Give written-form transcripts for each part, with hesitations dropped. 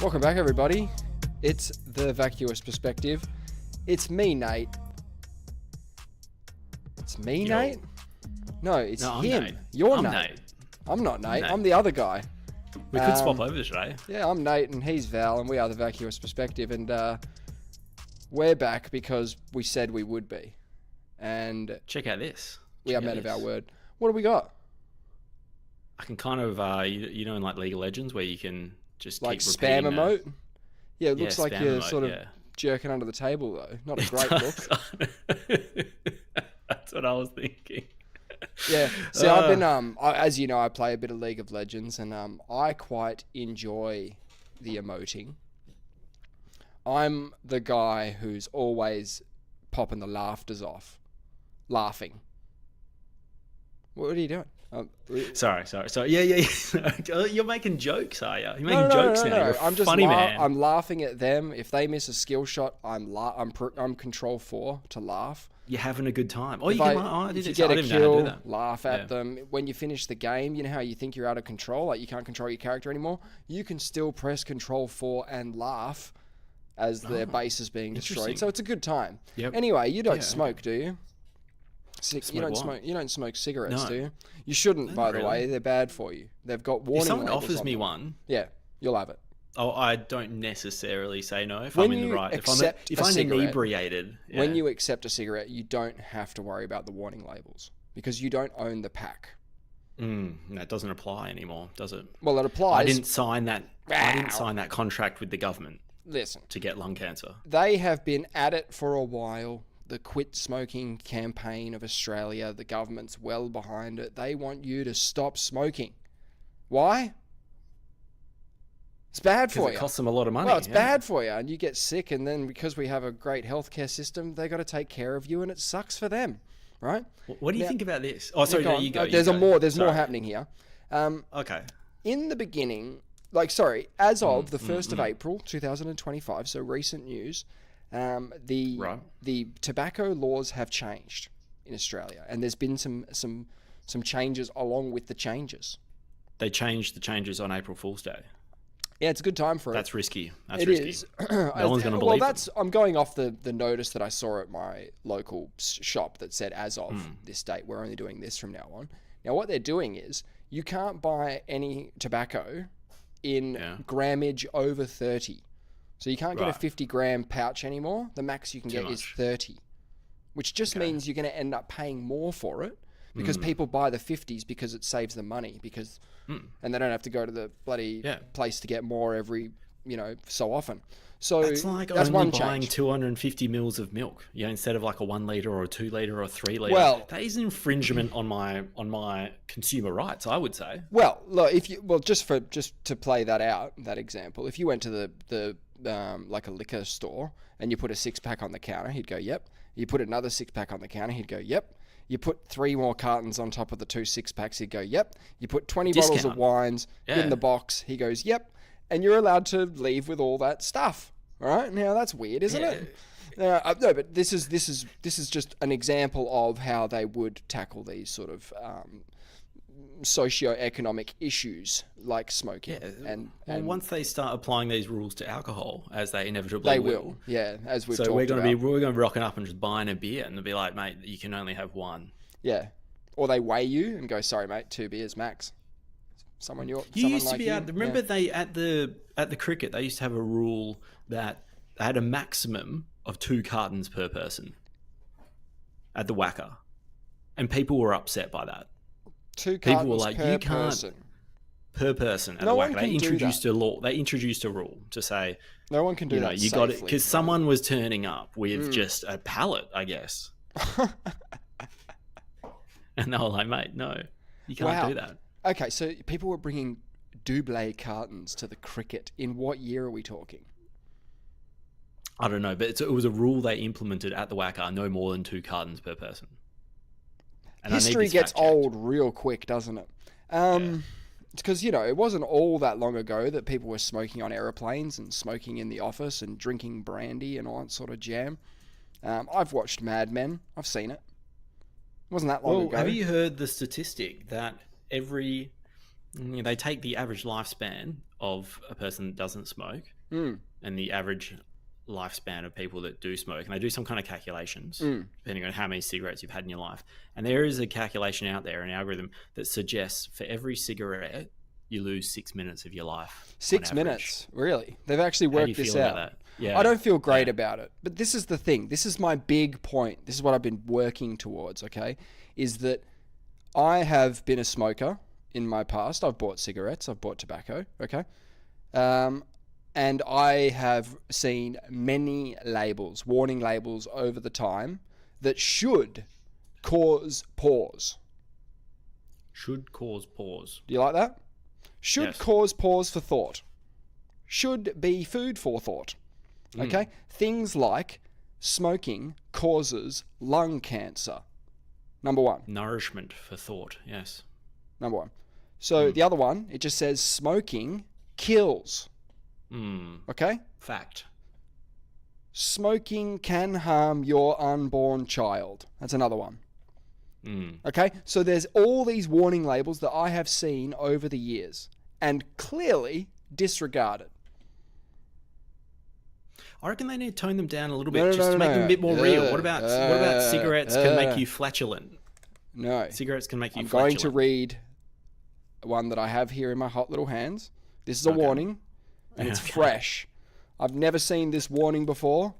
Welcome back, everybody. It's the Vacuous Perspective. It's me, Nate. It's me, Yo. Nate? No, it's No, I'm him. Nate. You're I'm Nate. Nate. I'm not Nate. Nate. I'm the other guy. We could swap over today. Yeah, I'm Nate and he's Val, and we are the Vacuous Perspective. And we're back because we said we would be. And Check out this. we are men of our word. What do we got? I can kind of, you know, in like League of Legends where you can just Like keep spam repeating emote? Yeah, it looks like spam you're emote, sort of yeah. jerking under the table, though. Not a great look. That's what I was thinking. Yeah. See, I've been, as you know, I play a bit of League of Legends, and I quite enjoy the emoting. I'm the guy who's always popping the laughters off, laughing. What are you doing? Sorry. Yeah. You're making jokes, are you? You're making jokes now. You're a I'm just funny man. I'm laughing at them. If they miss a skill shot, I'm control 4 to laugh. You're having a good time. Oh, If you can. I I if you didn't get a know how to do kill, that. laugh at Yeah. them. When you finish the game, you know how you think you're out of control, like you can't control your character anymore? You can still press control 4 and laugh as their base is being destroyed. interesting. So it's a good time. Yep. Anyway, you don't Yeah. smoke, do you? You don't what? smoke. You don't smoke cigarettes, No. do you? You shouldn't, by the really. way. They're bad for you. They've got warning If someone labels offers on me them. one, Yeah, you'll have it. oh, I don't necessarily say no if When I'm in the you right. accept If a I'm cigarette, inebriated, yeah. When you accept a cigarette, you don't have to worry about the warning labels because you don't own the pack. That doesn't apply anymore, does it? Well, it applies. I didn't sign that. I didn't sign that contract with the government Listen, to get lung cancer. they have been at it for a while. The quit smoking campaign of Australia, the government's well behind it. They want you to stop smoking. Why? It's bad for Because it you. costs them a lot of money. Well, it's yeah. bad for you, and you get sick, and then because we have a great healthcare system, they got to take care of you, and it sucks for them, right? What do you Now- think about this? Oh, sorry, Go no, on. you go. There's you a go. more. There's more Sorry. happening here. Okay. In the beginning, as of the 1st of April 2025, so recent news, Right. the tobacco laws have changed in Australia, and there's been some changes along with the changes. They changed the changes on April Fool's Day. Yeah, it's a good time for That's risky. That's it. risky. It is. No one's going to Well, believe them. I'm going off the notice that I saw at my local shop that said, as of this date, we're only doing this from now on. Now, what they're doing is you can't buy any tobacco in grammage over 30. So you can't get a Right. 50-gram pouch anymore. The max you can get is much. 30, which just means you're going to end up paying more for it because people buy the 50s because it saves them money and they don't have to go to the bloody place to get more every, so often. So It's like that's only one buying change. 250 mils of milk, instead of like a 1 liter or a 2 liter or a 3 liter. Well- that is an infringement on my consumer rights, I would say. Well, look, just to play that out, that example, if you went to the like a liquor store and you put a 6-pack on the counter, he'd go, "Yep." You put another 6-pack on the counter, he'd go, "Yep." You put 3 more cartons on top of the 2 6-packs, he'd go, "Yep." You put 20 bottles of Discount. wines in Yeah. the box, he goes, "Yep." And you're allowed to leave with all that stuff. All right? Now that's weird, isn't it? No, but this is just an example of how they would tackle these sort of socio-economic issues like smoking. And once they start applying these rules to alcohol, as they inevitably they will. Yeah, as we've So talked we're about. going to be rocking up and just buying a beer, and they'll be like, "Mate, you can only have one." Yeah. Or they weigh you and go, "Sorry, mate, 2 beers max." Someone You someone used to like be you? able. Remember, they at the cricket, they used to have a rule that they had a maximum of 2 cartons per person at the Wacker, and people were upset by that. 2 people cartons were like, per "You can't." person. Per person at No the one Wacker, can they do introduced a law. They introduced a rule to say, No one can do that you got it safely, because right? someone was turning up with just a pallet, I guess, and they were like, "Mate, no, you can't Wow. do that." Okay, so people were bringing double cartons to the cricket. In what year are we talking? I don't know, but it was a rule they implemented at the Wacker: no more than 2 cartons per person. And I need History this gets fact-checked. old real quick, doesn't it? It's because, it wasn't all that long ago that people were smoking on aeroplanes and smoking in the office and drinking brandy and all that sort of jam. I've watched Mad Men. I've seen it. It wasn't that long Well, ago. have you heard the statistic that every They take the average lifespan of a person that doesn't smoke Mm. and the average lifespan of people that do smoke, and they do some kind of calculations depending on how many cigarettes you've had in your life. And there is a calculation out there, an algorithm that suggests for every cigarette you lose 6 minutes of your life. 6 minutes, really? They've actually worked this out. About that? Yeah, I don't feel great about it, but this is the thing. This is my big point. This is what I've been working towards. Okay, is that I have been a smoker in my past. I've bought cigarettes. I've bought tobacco. Okay, and I have seen many labels, warning labels over the time that should cause pause. Should cause pause. Do you like that? Should cause pause for thought. Should be food for thought. Okay? Things like smoking causes lung cancer. Number one. Nourishment for thought, yes. Number one. So the other one, it just says smoking kills. Okay? Fact. Smoking can harm your unborn child. That's another one. Okay? So there's all these warning labels that I have seen over the years and clearly disregarded. I reckon they need to tone them down a little bit to make them a bit more real. What about cigarettes can make you flatulent? No. Cigarettes can make you I'm flatulent. going to read one that I have here in my hot little hands. This is a warning, and it's fresh. I've never seen this warning before.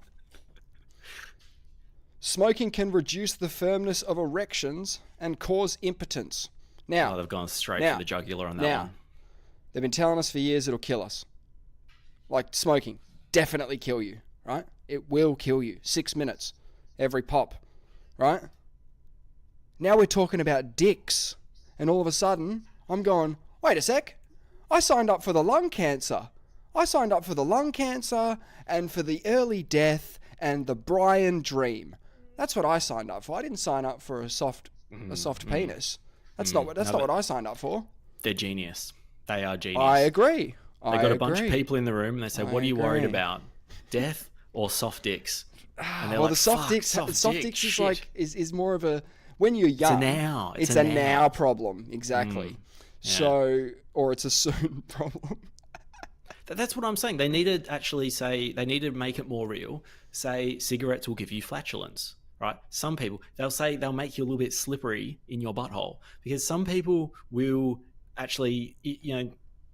Smoking can reduce the firmness of erections and cause impotence. Now, they've gone straight for the jugular on that one. They've been telling us for years it'll kill us. Like smoking, definitely kill you, right? It will kill you. 6 minutes, every pop, right? Now we're talking about dicks, and all of a sudden, I'm going, wait a sec, I signed up for the lung cancer. I signed up for the lung cancer and for the early death and the Brian dream. That's what I signed up for. I didn't sign up for a soft penis. That's not what I signed up for. They're genius. They are genius. I agree. They got a bunch of people in the room and they say, "What are you worried about? Death or soft dicks?" And they're well, like, the soft dicks is like is more of a when you're young. It's a now problem, exactly. So, or it's a soon problem. That's what I'm saying. They need to actually say, they need to make it more real. Say cigarettes will give you flatulence, right? Some people, they'll say they'll make you a little bit slippery in your butthole because some people will actually,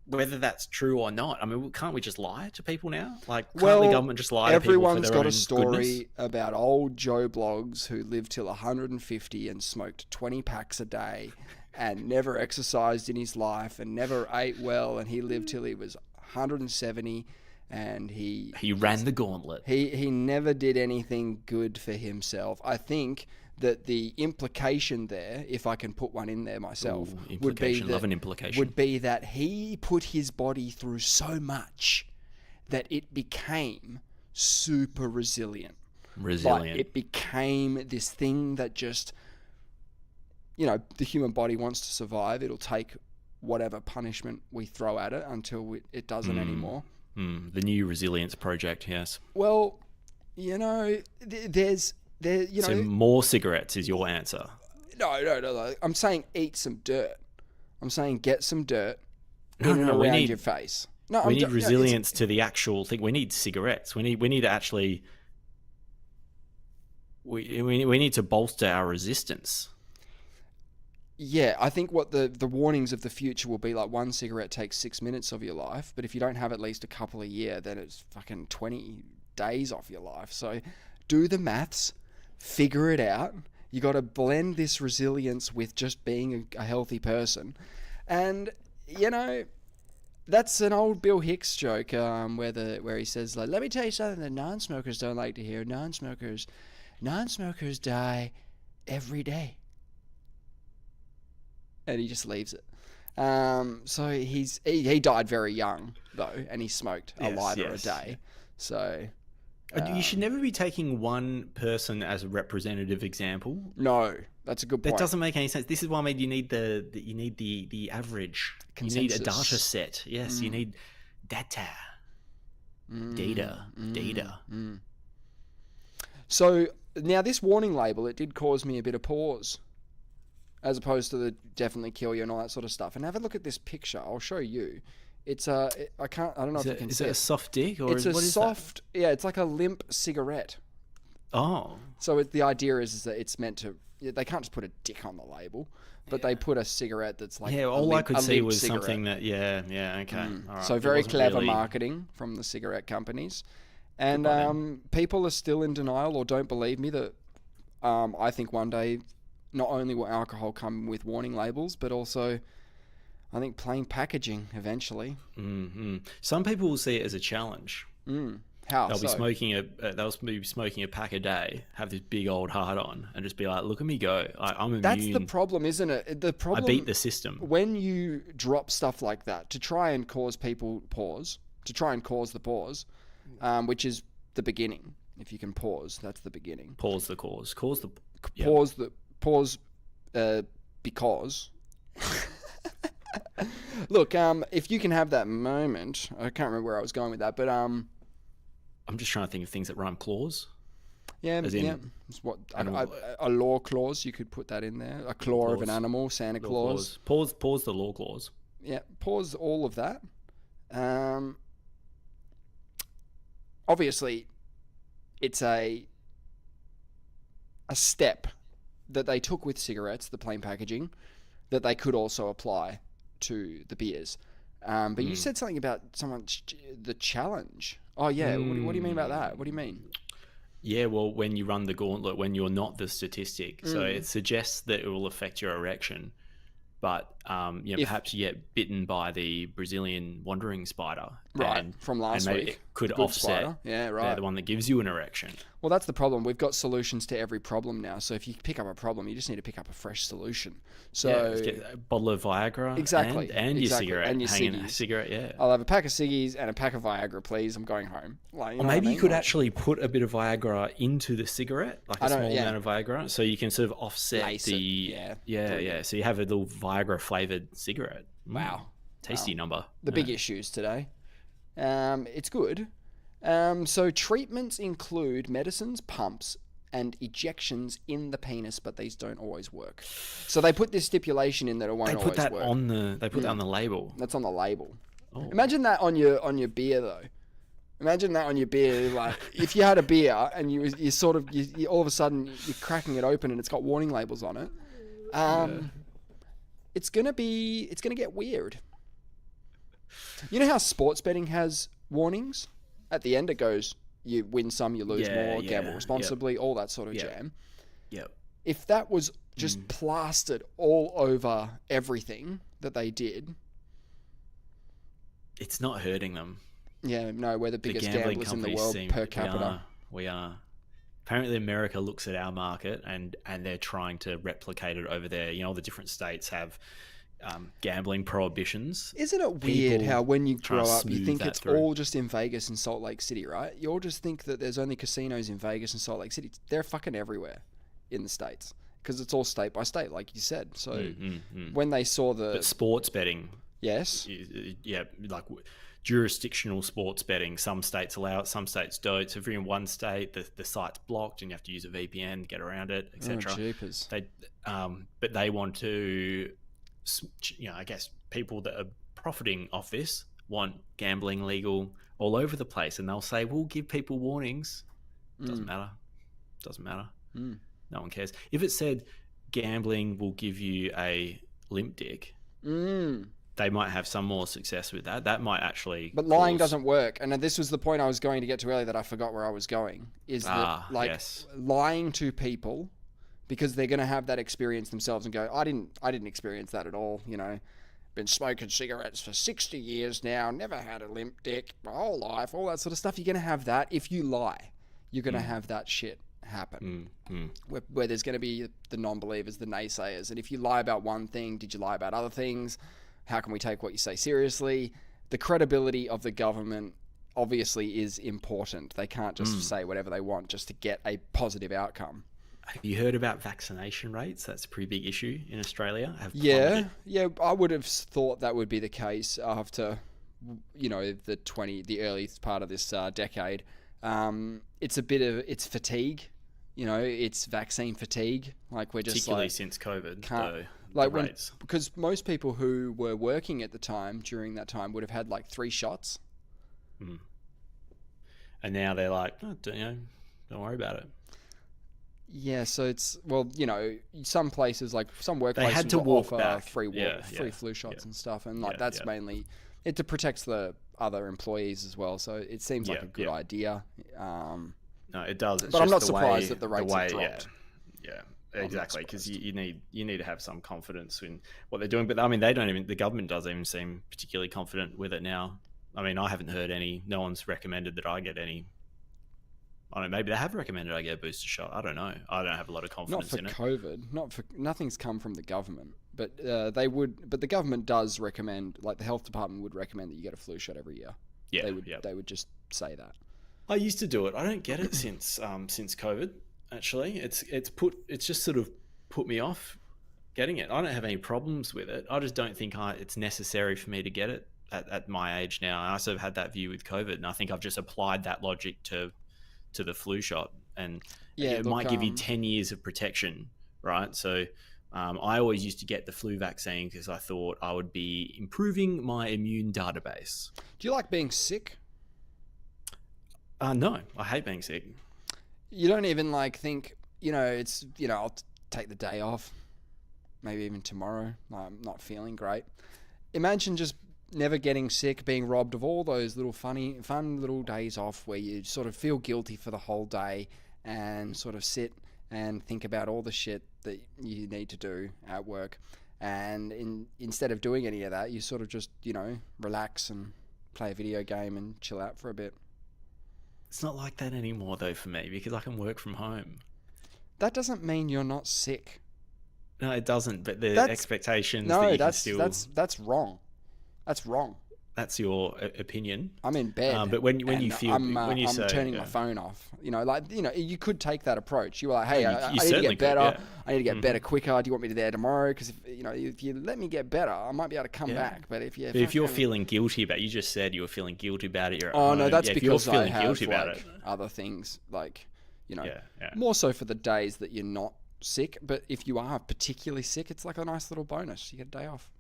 whether that's true or not. I mean, can't we just lie to people now? Like, can't the government just lie to people for their own goodness? Everyone's got a story about old Joe Blogs who lived till 150 and smoked 20 packs a day and never exercised in his life and never ate well, and he lived till he was 170, and he ran the gauntlet. He never did anything good for himself. I think that the implication there, if I can put one in there myself, would be that he put his body through so much that it became super resilient. Like it became this thing that just, the human body wants to survive. It'll take whatever punishment we throw at it until it doesn't anymore. The new resilience project, yes. Well, there's so more cigarettes is your answer. No. I'm saying eat some dirt. I'm saying get some dirt in and around your face. No, we need resilience to the actual thing. We need cigarettes. We need to actually. We need to bolster our resistance. Yeah, I think what the warnings of the future will be like, one cigarette takes 6 minutes of your life, but if you don't have at least a couple a year, then it's fucking 20 days off your life. So do the maths, figure it out. You got to blend this resilience with just being a healthy person. And, that's an old Bill Hicks joke where he says, like, let me tell you something that non-smokers don't like to hear. Non-smokers die every day. And he just leaves it. So he died very young though, and he smoked a lighter a day. So you should never be taking one person as a representative example. No, that's a good point. That doesn't make any sense. This is why you need the average. Consensus. You need a data set. Yes, you need data. Data. So now this warning label, it did cause me a bit of pause. as opposed to the definitely kill you and all that sort of stuff. And have a look at this picture. I'll show you. It's I don't know if you can see it a soft dick or it's a what is soft, yeah, it's like a limp cigarette. that? Oh, So the idea is that it's meant to, they can't just put a dick on the label, but they put a cigarette that's like yeah. All I could see was cigarette. something that okay. All right. So It very wasn't clever really- marketing from the cigarette companies. And by them. people are still in denial or don't believe me that I think one day not only will alcohol come with warning labels, but also I think plain packaging eventually. Some people will see it as a challenge. How? They'll be So? smoking a pack a day, have this big old heart on, and just be like, "Look at me go! I'm immune. That's the problem, isn't it? The I problem beat the system." when you drop stuff like that to try and cause people pause, to try and cause the pause, which is the beginning. If you can pause, that's the beginning. Pause the cause. Cause the yeah. Pause because. Look, if you can have that moment, I can't remember where I was going with that, but I'm just trying to think of things that rhyme clause. yeah, As in yeah. It's what animal- a law clause, you could put that in there. A claw of an Clause. animal, Santa Law Claus. clause. Pause the law clause. Yeah, pause all of that. Obviously, it's a step that they took with cigarettes, the plain packaging, that they could also apply to the beers. But you said something about the challenge. Oh yeah, what do you mean about that? What do you mean? Yeah, well, when you run the gauntlet, when you're not the statistic, so it suggests that it will affect your erection, but perhaps you get bitten by the Brazilian wandering spider, Right, from last maybe week. it could Good offset spider. Yeah, right. the one that gives you an erection. Well, that's the problem. We've got solutions to every problem now. So if you pick up a problem, you just need to pick up a fresh solution. So Let's get a bottle of Viagra, Exactly, and your exactly, cigarette, and your hanging a ciggies. cigarette, yeah. I'll have a pack of ciggies and a pack of Viagra, please. I'm going home. Like, Or maybe you could actually put a bit of Viagra into the cigarette, like a small amount of Viagra, so you can sort of offset Lace the it, yeah. So you have a little Viagra flavored cigarette. Wow. Tasty number. The big issues today. It's good. So treatments include medicines, pumps, and ejections in the penis, but these don't always work. So they put this stipulation in that it won't They always put that work. on the that on the label. That's on the label. Oh. Imagine that on your beer though. Imagine that on your beer. Like if you had a beer and you all of a sudden you're cracking it open and it's got warning labels on it. It's gonna get weird. You know how sports betting has warnings? At the end it goes, you win some, you lose more, gamble responsibly, all that sort of jam. Yep. If that was just plastered all over everything that they did, It's not hurting them. yeah, no, we're the biggest gambling gamblers in the companies world seem per capita. We are. Apparently, America looks at our market and they're trying to replicate it over there. You know, all the different states have gambling prohibitions. Isn't it weird People how when you trying grow to up, you smooth think that it's through. all just in Vegas and Salt Lake City, right? You all just think that there's only casinos in Vegas and Salt Lake City. They're fucking everywhere in the States because it's all state by state, like you said. So when they saw But sports betting, yes, like jurisdictional sports betting, some states allow it, some states don't. So if you're in one state, the site's blocked and you have to use a VPN to get around it, etc. Oh, jeepers. But they want to, I guess people that are profiting off this want gambling legal all over the place, and they'll say we'll give people warnings. Doesn't matter. No one cares. If it said gambling will give you a limp dick, they might have some more success with that. That might actually. But lying doesn't work, and this was the point I was going to get to earlier that I forgot where I was going. Is that lying to people because they're going to have that experience themselves and go, I didn't experience that at all. You know, been smoking cigarettes for 60 years now, never had a limp dick my whole life, all that sort of stuff. You're going to have that if you lie. You're going to have that shit happen. Where there's going to be the non-believers, the naysayers, and if you lie about one thing, did you lie about other things? How can we take what you say seriously? The credibility of the government obviously is important. They can't just say whatever they want just to get a positive outcome. Have you heard about vaccination rates? That's a pretty big issue in Australia. Yeah, I would have thought that would be the case after, the early part of this decade. It's fatigue. it's vaccine fatigue. Like we're just particularly like since COVID, can't though, like the rates. because most people who were working at the time during that time would have had like 3 shots. Mm. And now they're like, oh, don't worry about it. Yeah, so it's some places like some workplaces They had to walk offer back. free Yeah, flu shots yeah. and stuff, and like Yeah, that's yeah. mainly it protects the other employees as well. So it seems like Yeah, a good yeah. idea. No, it does. It's But I'm just not the surprised way, that the rates have yeah, dropped. yeah, I'm not exactly. Because surprised. you need to have some confidence in what they're doing. But I mean, the government doesn't even seem particularly confident with it now. I mean, I haven't heard any. No one's recommended that I get any. I don't know. Maybe they have recommended I get a booster shot. I don't know. I don't have a lot of Not confidence for in it. COVID. Nothing's come from the government, but they would. But the government does recommend, like the health department would recommend that you get a flu shot every year. Yeah, They would just say that. I used to do it. I don't get it since COVID. Actually, it's just sort of put me off getting it. I don't have any problems with it. I just don't think it's necessary for me to get it at my age now. I also have had that view with COVID, and I think I've just applied that logic to the flu shot, and it might give you 10 years of protection, right? So I always used to get the flu vaccine because I thought I would be improving my immune database. Do you like being sick? No, I hate being sick. You don't even like think, I'll take the day off, maybe even tomorrow. I'm not feeling great. Imagine just never getting sick, being robbed of all those little fun little days off where you sort of feel guilty for the whole day and sort of sit and think about all the shit that you need to do at work. And instead of doing any of that, you sort of just, relax and play a video game and chill out for a bit. It's not like that anymore, though, for me, because I can work from home. That doesn't mean you're not sick. No, it doesn't. But the expectations that you can still... that's wrong. That's wrong. That's your opinion. I'm in bed. But when you feel... I'm turning my phone off. You could take that approach. You were like, hey, I need to certainly get better. could, yeah. I need to get better quicker. Do you want me to there tomorrow? Because if you let me get better, I might be able to come back. But if you're feeling guilty about it, you just said you were feeling guilty about it. No, that's because I have guilty about it. other things Yeah. more so for the days that you're not sick. But if you are particularly sick, it's like a nice little bonus. You get a day off.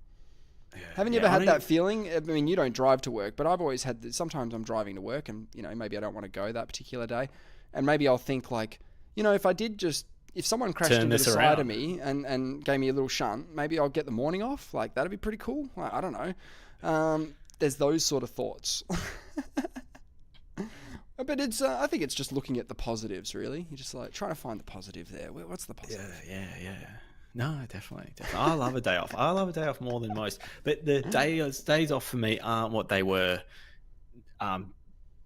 Haven't you ever had that feeling? I mean, you don't drive to work, but I've always had sometimes I'm driving to work and, maybe I don't want to go that particular day. And maybe I'll think like, if someone crashed into the side of me and gave me a little shunt, maybe I'll get the morning off. Like, that'd be pretty cool. I don't know. There's those sort of thoughts. But I think it's just looking at the positives, really. You're just like trying to find the positive there. What's the positive? Yeah. No, definitely. I love a day off. I love a day off more than most. But the days off for me aren't what they were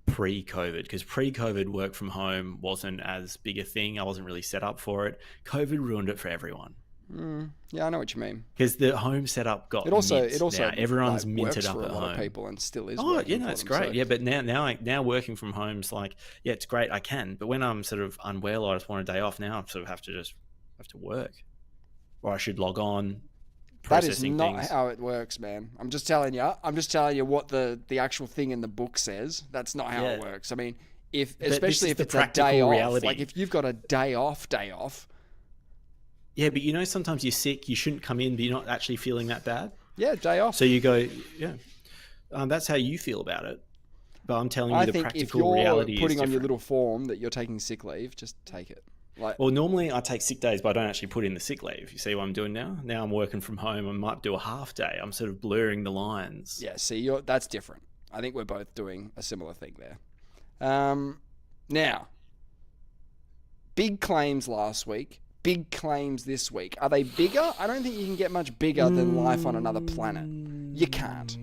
pre-COVID, because pre-COVID work from home wasn't as big a thing. I wasn't really set up for it. COVID ruined it for everyone. Yeah, I know what you mean. Because the home setup got it also now. Everyone's minted works up for at a lot home. of people and still is. Oh, it's great. So. Yeah, but now working from home's like, yeah, it's great. I can, but when I'm sort of unwell, or I just want a day off. Now I sort of have to work. Or I should log on. That is not how it works, man. I'm just telling you what the actual thing in the book says. That's not how it works. I mean, especially if it's a day off, like if you've got a day off. Yeah, but sometimes you're sick. You shouldn't come in, but you're not actually feeling that bad. Yeah, day off. So you go, yeah. That's how you feel about it. But I'm telling you, the practical reality is if you're putting on your different. little form that you're taking sick leave, just take it. Well, normally I take sick days, but I don't actually put in the sick leave. You see what I'm doing now? Now I'm working from home. I might do a half day. I'm sort of blurring the lines. Yeah, see, that's different. I think we're both doing a similar thing there. Now, big claims last week, big claims this week. Are they bigger? I don't think you can get much bigger than life on another planet. You can't.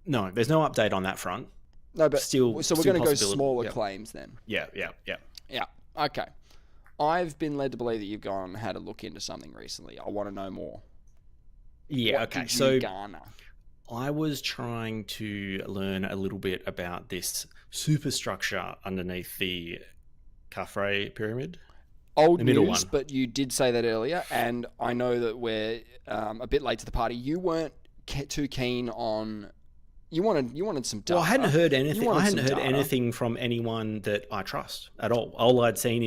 No, there's no update on that front. No, but so we're going to go smaller Yep. claims then. Yeah. Yeah. Okay. I've been led to believe that you've gone and had a look into something recently. I want to know more. Yeah, What okay. did you So garner? I was trying to learn a little bit about this superstructure underneath the Khafre pyramid. Old the middle news, one. but you did say that earlier, and I know that we're a bit late to the party. You weren't too keen on, You wanted some data. Well, I hadn't heard anything. I hadn't heard data. anything from anyone that I trust at all. All I'd seen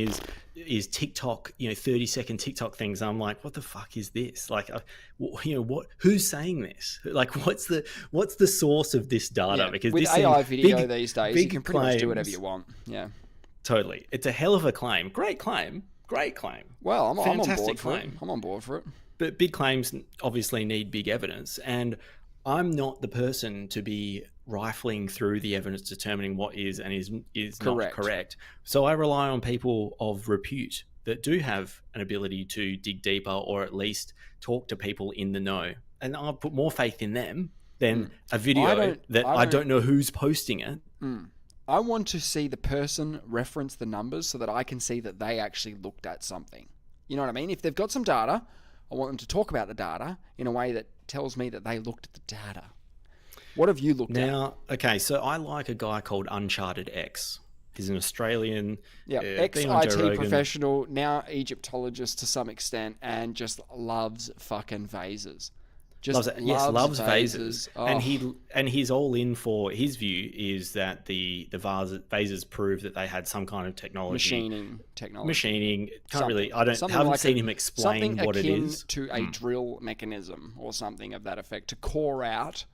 is TikTok, 30-second TikTok things. I'm like, what the fuck is this? Like, what? Who's saying this? Like, what's the source of this data? Yeah, Because with this AI video these days, you can pretty much do claims. whatever you want. Yeah, Totally. It's a hell of a claim. Great claim. Well, I'm on Fantastic board for it. claim. I'm on board for it. But big claims obviously need big evidence, and I'm not the person to be rifling through the evidence, determining what is and is not correct. So I rely on people of repute that do have an ability to dig deeper, or at least talk to people in the know. And I'll put more faith in them than a video that I don't know who's posting it. I want to see the person reference the numbers so that I can see that they actually looked at something. You know what I mean? If they've got some data, I want them to talk about the data in a way that tells me that they looked at the data. What have you looked at? Now, okay, so I like a guy called Uncharted X. He's an Australian. Yeah, ex-IT professional, now Egyptologist to some extent, and just loves fucking vases. Loves vases. Oh. And he's all in for his view is that the vases prove that they had some kind of technology. Machining. Haven't seen him explain what it is. To a drill mechanism or something of that effect to core out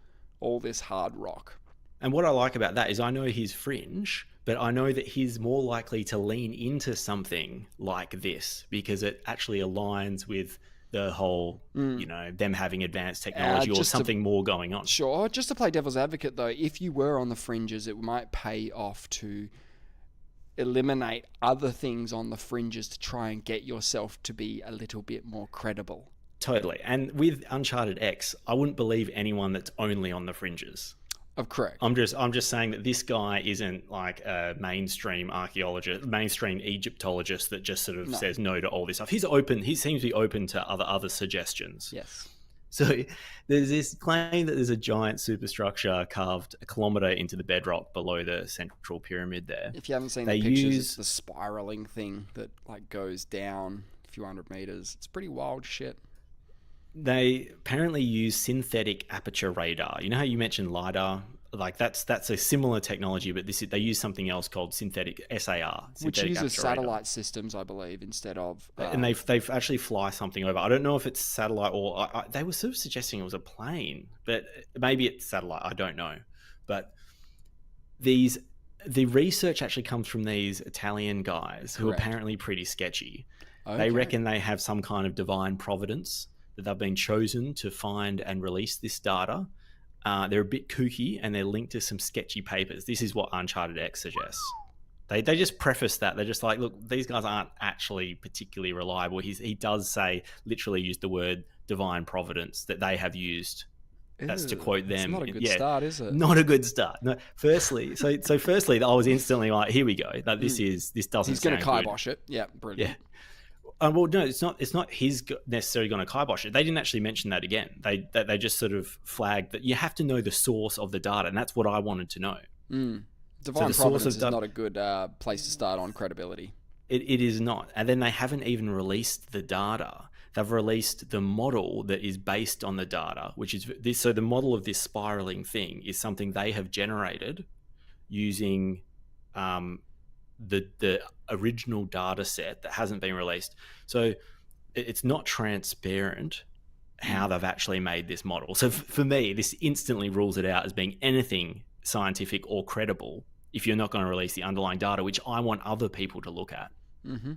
all this hard rock. And what I like about that is I know he's fringe, but I know that he's more likely to lean into something like this because it actually aligns with the whole, them having advanced technology or something more going on. Sure. Just to play devil's advocate, though, if you were on the fringes, it might pay off to eliminate other things on the fringes to try and get yourself to be a little bit more credible. Totally. And with Uncharted X, I wouldn't believe anyone that's only on the fringes. Correct. I'm just saying that this guy isn't like a mainstream archaeologist, mainstream Egyptologist that just sort of says no to all this stuff. He's open. He seems to be open to other suggestions. Yes. So there's this claim that there's a giant superstructure carved a kilometre into the bedrock below the central pyramid there. If you haven't seen the pictures, it's the spiraling thing that like goes down a few hundred meters. It's pretty wild shit. They apparently use synthetic aperture radar. You know how you mentioned LiDAR? Like that's a similar technology, but they use something else called synthetic SAR, which uses satellite systems, I believe, instead of. And they've actually fly something over. I don't know if it's satellite or they were sort of suggesting it was a plane, but maybe it's satellite. I don't know, but the research actually comes from these Italian guys who are apparently pretty sketchy. Okay. They reckon they have some kind of divine providence that they've been chosen to find and release this data. They're a bit kooky and they're linked to some sketchy papers. This is what Uncharted X suggests. They just preface that. They're just like, look, these guys aren't actually particularly reliable. He does say, literally use the word divine providence that they have used. That's to quote them. It's not a good start, is it? Not a good start. No, firstly, I was instantly like, here we go. Like, this doesn't. He's going to kibosh kibosh it. Yeah, brilliant. Yeah. Well, no, it's not his necessarily going to kibosh it. They didn't actually mention that again. They just sort of flagged that you have to know the source of the data, and that's what I wanted to know. Divine providence is not a good place to start on credibility. It is not. And then they haven't even released the data. They've released the model that is based on the data, which is this. So the model of this spiraling thing is something they have generated using the original data set that hasn't been released. So it's not transparent how they've actually made this model. So for me, this instantly rules it out as being anything scientific or credible if you're not going to release the underlying data, which I want other people to look at. Mm-hmm.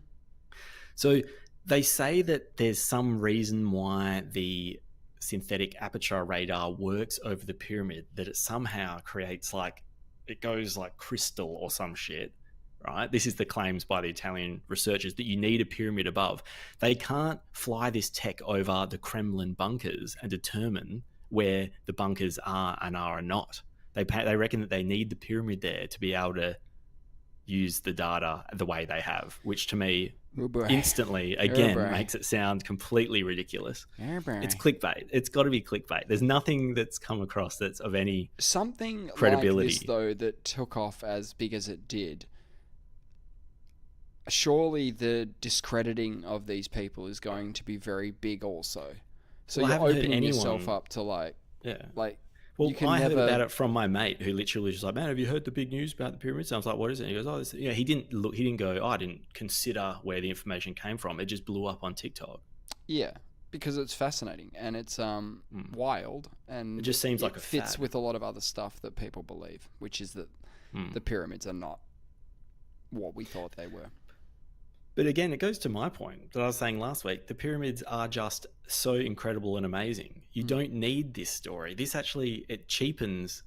So they say that there's some reason why the synthetic aperture radar works over the pyramid, that it somehow creates it goes like crystal or some shit. Right? This is the claims by the Italian researchers, that you need a pyramid above. They can't fly this tech over the Kremlin bunkers and determine where the bunkers are and are not. They reckon that they need the pyramid there to be able to use the data the way they have, which to me instantly, again, makes it sound completely ridiculous. It's clickbait. It's got to be clickbait. There's nothing that's come across that's of any credibility. Like this, though, that took off as big as it did. Surely the discrediting of these people is going to be very big also. So you're opening yourself up to Well, You can I heard never- about it from my mate who literally was just like, "Man, have you heard the big news about the pyramids?" And I was like, "What is it?" And he goes, "Oh, this," he didn't look. He didn't go, "Oh, I didn't consider where the information came from." It just blew up on TikTok. Yeah, because it's fascinating and it's wild, and It just seems like a fits fad. with a lot of other stuff that people believe, which is that the pyramids are not what we thought they were. But again, it goes to my point that I was saying last week. The pyramids are just so incredible and amazing. You don't need this story. This actually, it cheapens.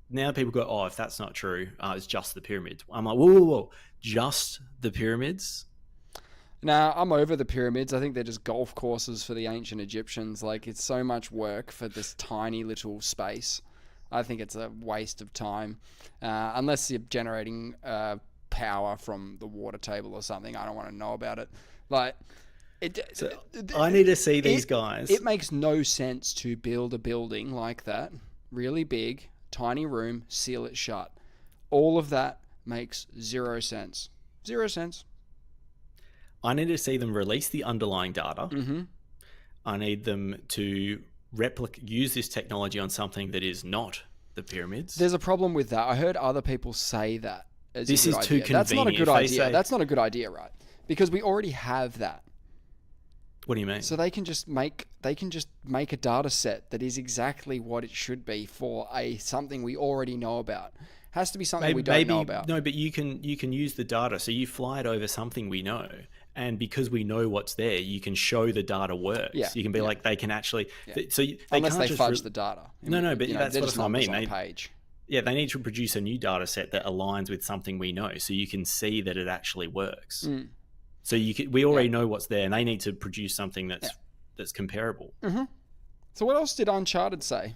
Now people go, "Oh, if that's not true, it's just the pyramids." I'm like, whoa, whoa, whoa. Just the pyramids? Now, I'm over the pyramids. I think they're just golf courses for the ancient Egyptians. Like, it's so much work for this tiny little space. I think it's a waste of time. Unless you're generating power from the water table or something. I don't want to know about it. Like, I need to see these guys. It makes no sense to build a building like that, really big, tiny room, seal it shut. All of that makes 0 sense. 0 sense. I need to see them release the underlying data. Mm-hmm. I need them to use this technology on something that is not the pyramids. There's a problem with that. I heard other people say that. This is too convenient. That's not a good idea. Say, That's not a good idea, right? Because we already have that. What do you mean? So they can just make a data set that is exactly what it should be for something we already know about. Has to be something we don't know about. No, but you can use the data. So you fly it over something we know, and because we know what's there, you can show the data works. Yeah, you can be like, they can actually. So unless they fudge the data. No, but that's what I mean. On a page. Yeah, they need to produce a new data set that aligns with something we know, so you can see that it actually works. So we already know what's there, and they need to produce something that's comparable. Mm-hmm. So what else did Uncharted say?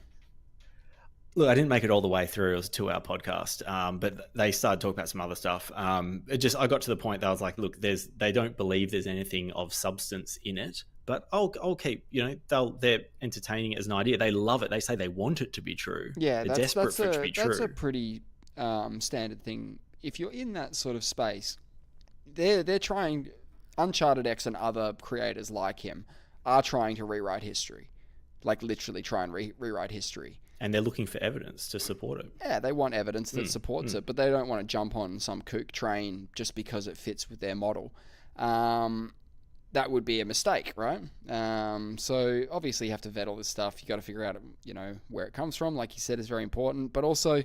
Look, I didn't make it all the way through. It was a 2-hour podcast, but they started talking about some other stuff. I got to the point that I was like, look, they don't believe there's anything of substance in it, but I'll keep, they're entertaining it as an idea. They love it. They say they want it to be true. Yeah, they're desperate for it to be true. That's a pretty standard thing. If you're in that sort of space, they're trying. Uncharted X and other creators like him are trying to rewrite history, like literally try and rewrite history. And they're looking for evidence to support it. Yeah, they want evidence that supports it, but they don't want to jump on some kook train just because it fits with their model. That would be a mistake, right? So obviously you have to vet all this stuff. You got to figure out, where it comes from. Like you said, is very important. But also,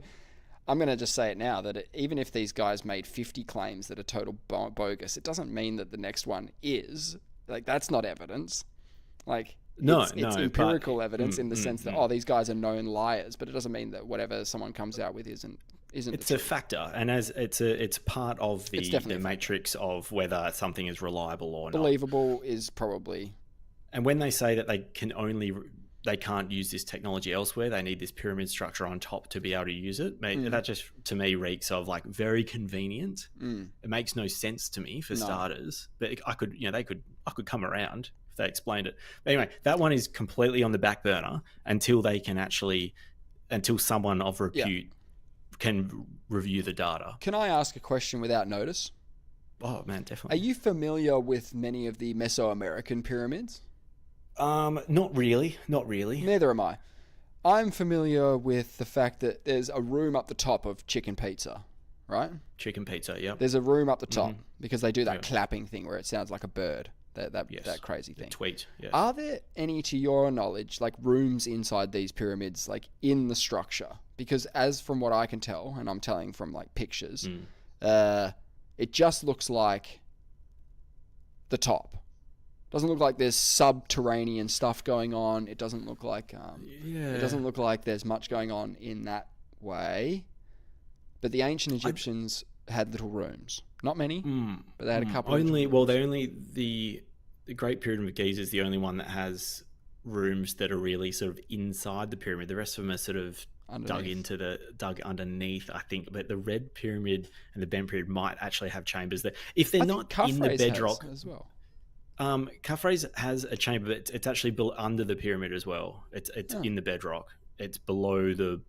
I'm going to just say it now that even if these guys made 50 claims that are total bogus, it doesn't mean that the next one is. Like, that's not evidence. Like, it's empirical evidence in the sense that these guys are known liars, but it doesn't mean that whatever someone comes out with isn't. It's a factor, and as it's part of the matrix of whether something is reliable or not. Believable is probably. And when they say that they can't use this technology elsewhere, they need this pyramid structure on top to be able to use it. That just to me reeks of like very convenient. It makes no sense to me for starters, but I could come around if they explained it. But anyway, that one is completely on the back burner until someone of repute can review the data. Can I ask a question without notice? Oh man, definitely. Are you familiar with many of the Mesoamerican pyramids? Not really. Neither am I. I'm familiar with the fact that there's a room up the top of chicken pizza, right? Chicken pizza, yeah. There's a room up the top because they do that clapping thing where it sounds like a bird. That crazy thing. The tweet, yes. Are there any, to your knowledge, like rooms inside these pyramids, like in the structure? Because as from what I can tell, and I'm telling from like pictures, it just looks like the top. Doesn't look like there's subterranean stuff going on. It doesn't look like it doesn't look like there's much going on in that way. But the ancient Egyptians had little rooms. Not many, but they had a couple. The Great Pyramid of Giza is the only one that has rooms that are really sort of inside the pyramid. The rest of them are sort of dug underneath, I think. But the Red Pyramid and the Bent Pyramid might actually have chambers there. If they're not in the bedrock as well. Khafre's has a chamber, but it's actually built under the pyramid as well. It's in the bedrock. It's below the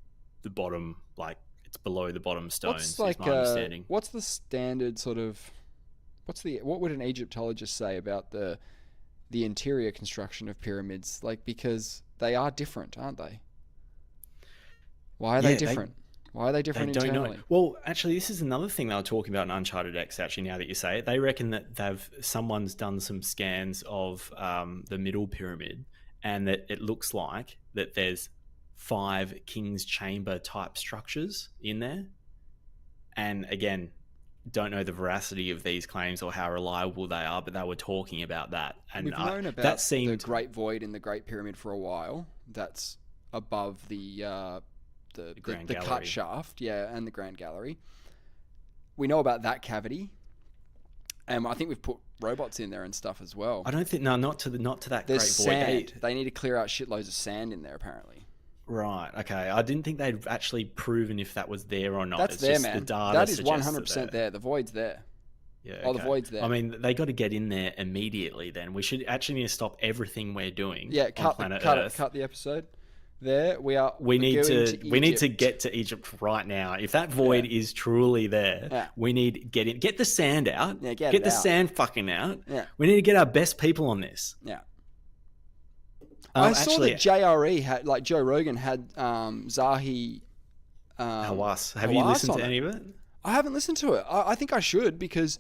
bottom, like it's below the bottom stones. Is my understanding. What's the standard sort of? What would an Egyptologist say about the interior construction of pyramids? Like, because they are different, aren't they? Why are they different? Why are they different They don't internally? know. Well, actually, this is another thing they were talking about in Uncharted X, actually, now that you say it. They reckon that someone's done some scans of the middle pyramid, and that it looks like that there's 5 King's Chamber type structures in there. And again, don't know the veracity of these claims or how reliable they are, but they were talking about that. And We've known about that seemed... the Great Void in the Great Pyramid for a while. That's above the cut shaft, and the Grand Gallery. We know about that cavity, and I think we've put robots in there and stuff as well. I don't think not to that There's Great sand. Void. They need to clear out shitloads of sand in there, apparently. Right. Okay. I didn't think they'd actually proven if that was there or not. That's it's there, just man. The data that is suggests 100% there. The void's there. Yeah. Oh, the void's there. I mean, they got to get in there immediately. Then we should actually need to stop everything we're doing. Yeah. Cut the episode. There we are. We need to get to Egypt right now. If that void is truly there, we need to get the sand out. Yeah, get the sand fucking out. Yeah. We need to get our best people on this. Yeah. I saw that JRE had, like Joe Rogan had Zahi Hawass. Have you listened to any of it? I haven't listened to it. I think I should, because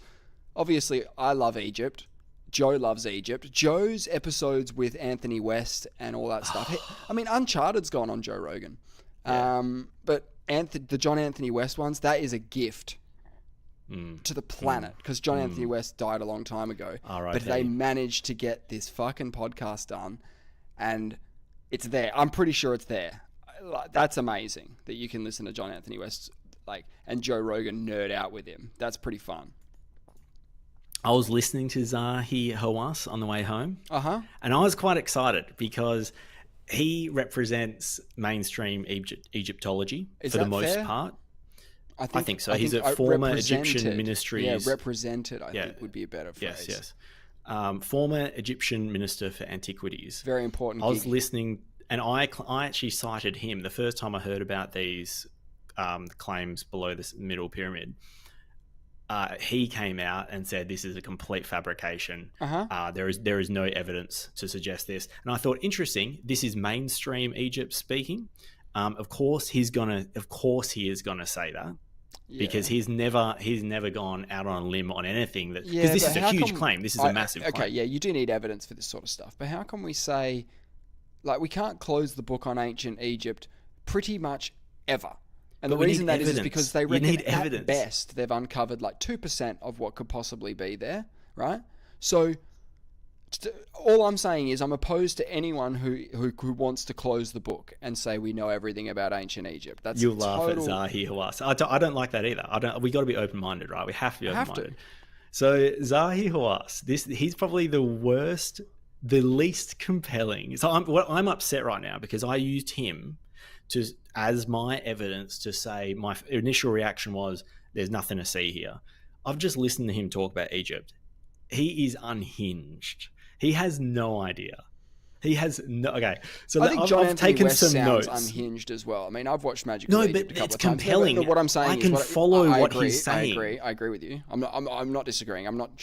obviously I love Egypt. Joe loves Egypt. Joe's episodes with Anthony West and all that stuff. I mean, Uncharted's gone on Joe Rogan. Yeah. But the John Anthony West ones, that is a gift to the planet, because John Anthony West died a long time ago. But they managed to get this fucking podcast done, and it's there. I'm pretty sure it's there. That's amazing that you can listen to John Anthony West and Joe Rogan nerd out with him. That's pretty fun. I was listening to Zahi Hawass on the way home, and I was quite excited because he represents mainstream Egyptology for the most part. I think so. He's a former Egyptian ministry. Yeah, represented, I think would be a better phrase. Yes. Former Egyptian minister for antiquities. Very important. I was listening, and I actually cited him the first time I heard about these claims below this middle pyramid. He came out and said this is a complete fabrication. There is no evidence to suggest this. And I thought, interesting. This is mainstream Egypt speaking. Of course he is gonna say that, because he's never gone out on a limb on anything that, because this is a huge claim. This is a massive claim. Okay, yeah, you do need evidence for this sort of stuff. But how can we say, we can't close the book on ancient Egypt pretty much ever? And the reason that is because they reckon at best they've uncovered 2% of what could possibly be there, right? So all I'm saying is I'm opposed to anyone who wants to close the book and say we know everything about ancient Egypt. That's you laugh at Zahi Hawass. I don't like that either. We got to be open-minded, right? We have to be open-minded. So Zahi Hawass, he's probably the worst, the least compelling. So I'm upset right now because I used him as my evidence to say my initial reaction was there's nothing to see here. I've just listened to him talk about Egypt. He is unhinged. He has no idea. He has no... Okay, so I think John Anthony taken West some sounds notes. Unhinged as well. I mean, I've watched Magical Egypt a couple of times. Compelling. What I'm saying I is... can follow what he's saying. I agree with you. I'm not disagreeing. I'm not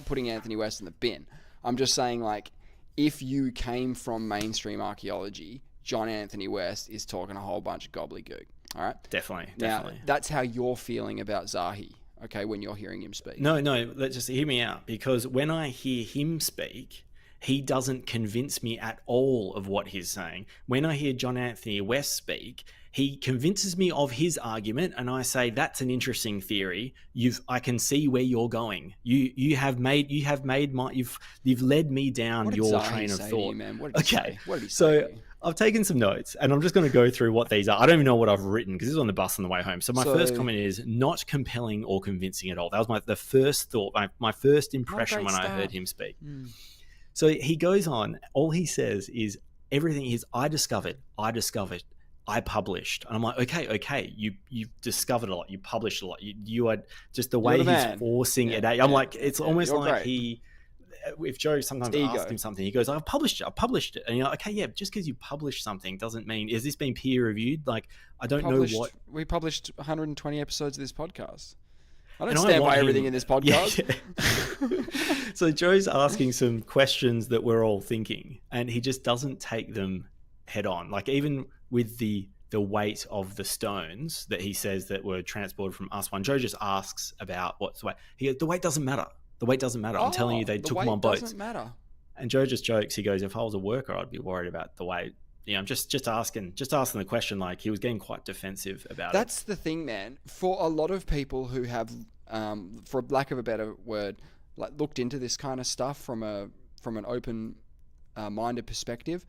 putting Anthony West in the bin. I'm just saying, if you came from mainstream archaeology, John Anthony West is talking a whole bunch of gobbledygook. All right? Definitely. Now, that's how you're feeling about Zahi, okay, when you're hearing him speak. No, let's just hear me out. Because when I hear him speak, he doesn't convince me at all of what he's saying. When I hear John Anthony West speak, he convinces me of his argument, and I say that's an interesting theory. I can see where you're going. You've led me down your train of thought. What did he say? What did he say? So I've taken some notes, and I'm just going to go through what these are. I don't even know what I've written because this is on the bus on the way home. So my first comment is not compelling or convincing at all. That was the first thought, my first impression when I heard him speak. So he goes on. All he says is everything is I discovered, I published. And I'm like, okay, you discovered a lot, you published a lot. You are just the way he's forcing it. I'm like, it's almost like great. If Joe sometimes asks him something, he goes, I've published it. And you're like, okay, yeah, just because you published something doesn't mean, is this been peer reviewed? I don't know what. We published 120 episodes of this podcast. I don't stand by everything in this podcast. Yeah. So Joe's asking some questions that we're all thinking, and he just doesn't take them head on. Like even with the weight of the stones that he says that were transported from Us-1, Joe just asks about what's the weight. He goes, the weight doesn't matter. The weight doesn't matter. I'm telling you, they took them on boats. Doesn't matter. And Joe just jokes. He goes, if I was a worker, I'd be worried about the weight. I'm just asking the question. Like he was getting quite defensive about it. That's the thing, man. For a lot of people who have, for lack of a better word, like looked into this kind of stuff from an open minded perspective.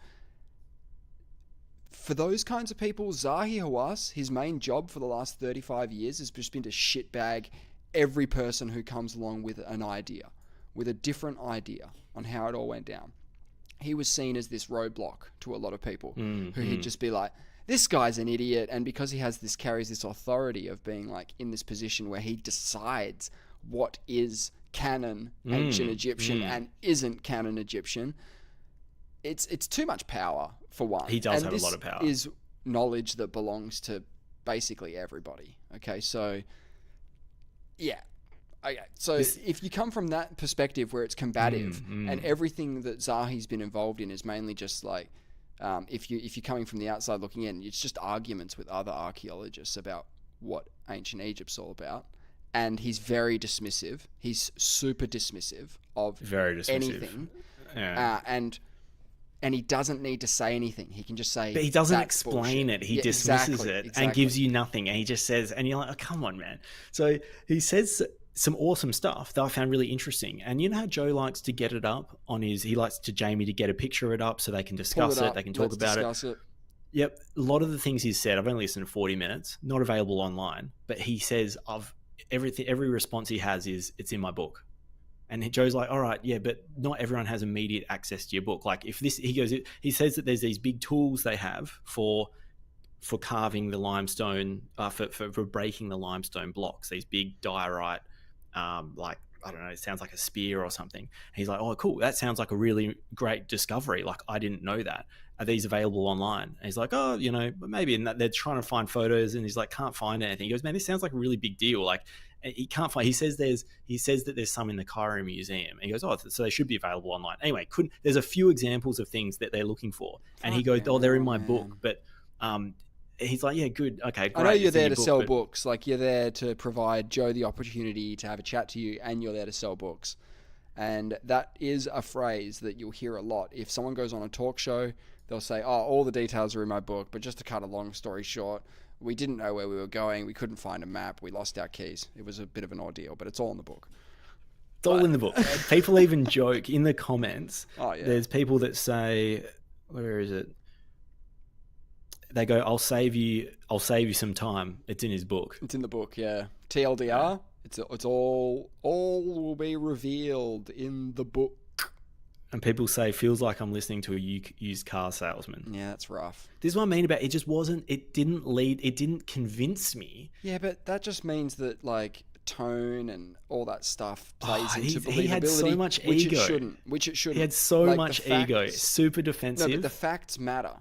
For those kinds of people, Zahi Hawass, his main job for the last 35 years has just been to shitbag every person who comes along with an idea, with a different idea on how it all went down. He was seen as this roadblock to a lot of people who he'd just be like, this guy's an idiot. And because he carries this authority of being like in this position where he decides what is canon ancient Egyptian and isn't canon Egyptian, it's too much power for one. He does have a lot of power. Is knowledge that belongs to basically everybody. Okay, so yeah. Okay, so if you come from that perspective where it's combative and everything that Zahi's been involved in is mainly just like, if you're coming from the outside looking in, it's just arguments with other archaeologists about what ancient Egypt's all about. And he's very dismissive. He's super dismissive of anything. Yeah. And he doesn't need to say anything. He can just say, but he doesn't explain it. He dismisses it exactly. and gives you nothing. And he just says, and you're like, oh, come on, man. So he says some awesome stuff that I found really interesting. And you know how Joe likes to get it up on he likes to Jamie to get a picture of it up so they can discuss it. They can talk about it. Yep. A lot of the things he's said, I've only listened to 40 minutes, not available online, but he says every response he has is, it's in my book. And Joe's like, all right, yeah, but not everyone has immediate access to your book. Like if this, he says that there's these big tools they have for carving the limestone, for breaking the limestone blocks, these big diorite, like, I don't know, it sounds like a spear or something. And he's like, oh, cool. That sounds like a really great discovery. Like, I didn't know that. Are these available online? And he's like, oh, maybe. And they're trying to find photos and he's like, can't find anything. He goes, man, this sounds like a really big deal. Like, he can't find, he says that there's some in the Cairo Museum. And he goes, oh, so they should be available online. Anyway, there's a few examples of things that they're looking for. And he goes, oh, they're in my book. But, he's like, yeah, good. Okay, great. I know you're there to sell books. Like, you're there to provide Joe the opportunity to have a chat to you, and you're there to sell books. And that is a phrase that you'll hear a lot. If someone goes on a talk show, they'll say, oh, all the details are in my book, but just to cut a long story short, we didn't know where we were going. We couldn't find a map. We lost our keys. It was a bit of an ordeal, but it's all in the book. It's all in the book. People even joke in the comments. Oh, yeah. There's people that say, where is it? They go, I'll save you some time. It's in his book. It's in the book, yeah. TLDR, it's all will be revealed in the book. And people say, feels like I'm listening to a used car salesman. Yeah, that's rough. This is what I mean about it. It didn't convince me. Yeah, but that just means that like tone and all that stuff plays into believability. He had so much ego. Which it shouldn't. He had so much ego. Super defensive. No, but the facts matter.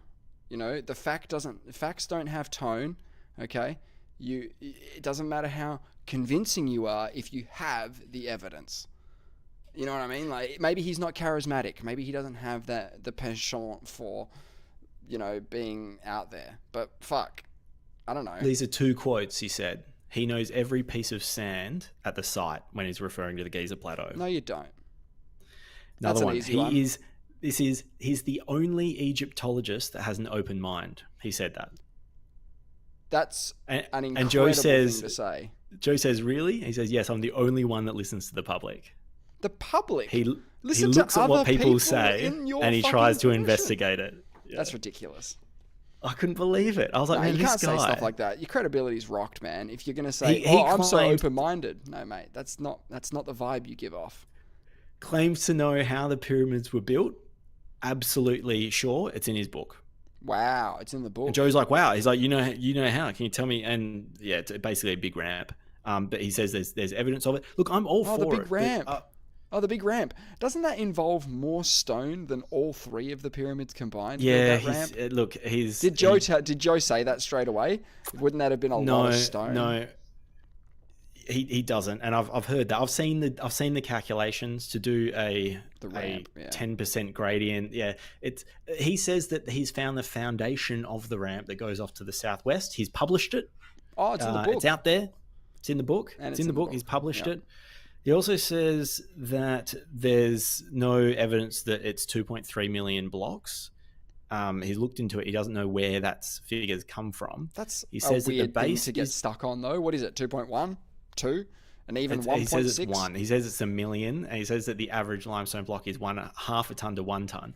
The facts don't have tone, okay? It doesn't matter how convincing you are if you have the evidence. You know what I mean? Like, maybe he's not charismatic. Maybe he doesn't have the penchant for, being out there. But fuck, I don't know. These are two quotes he said. He knows every piece of sand at the site when he's referring to the Giza Plateau. No, you don't. Another one. He's the only Egyptologist that has an open mind. He said that. That's an incredible thing to say. Joe says, really? He says, yes, I'm the only one that listens to the public. The public? He looks at what people say and he tries to investigate it. Yeah. That's ridiculous. I couldn't believe it. I was like, man, you this can't guy. say stuff like that. Your credibility's rocked, man. If you're going to say, I'm so open-minded. No, mate, that's not the vibe you give off. Claims to know how the pyramids were built. Absolutely sure. It's in his book. Wow, it's in the book. And Joe's like, wow. He's like, you know how? Can you tell me? And yeah, it's basically a big ramp. But he says there's evidence of it. Look, I'm all for it. The big ramp. The big ramp. Doesn't that involve more stone than all three of the pyramids combined? Yeah, that ramp? Did Joe say that straight away? Wouldn't that have been a lot of stone? No. He doesn't, and I've heard that. I've seen the calculations to do a ramp, 10% gradient. Yeah, he says that he's found the foundation of the ramp that goes off to the southwest. He's published it. Oh, it's in the book. It's out there. It's in the book. And it's in the book. He's published it. He also says that there's no evidence that it's 2.3 million blocks. He's looked into it. He doesn't know where that figures come from. He says a weird that the base thing to get stuck on, though. What is it? 2.1, 2, and even 1.6. He says it's 1. He says it's a million, and he says that the average limestone block is half a ton to 1 ton.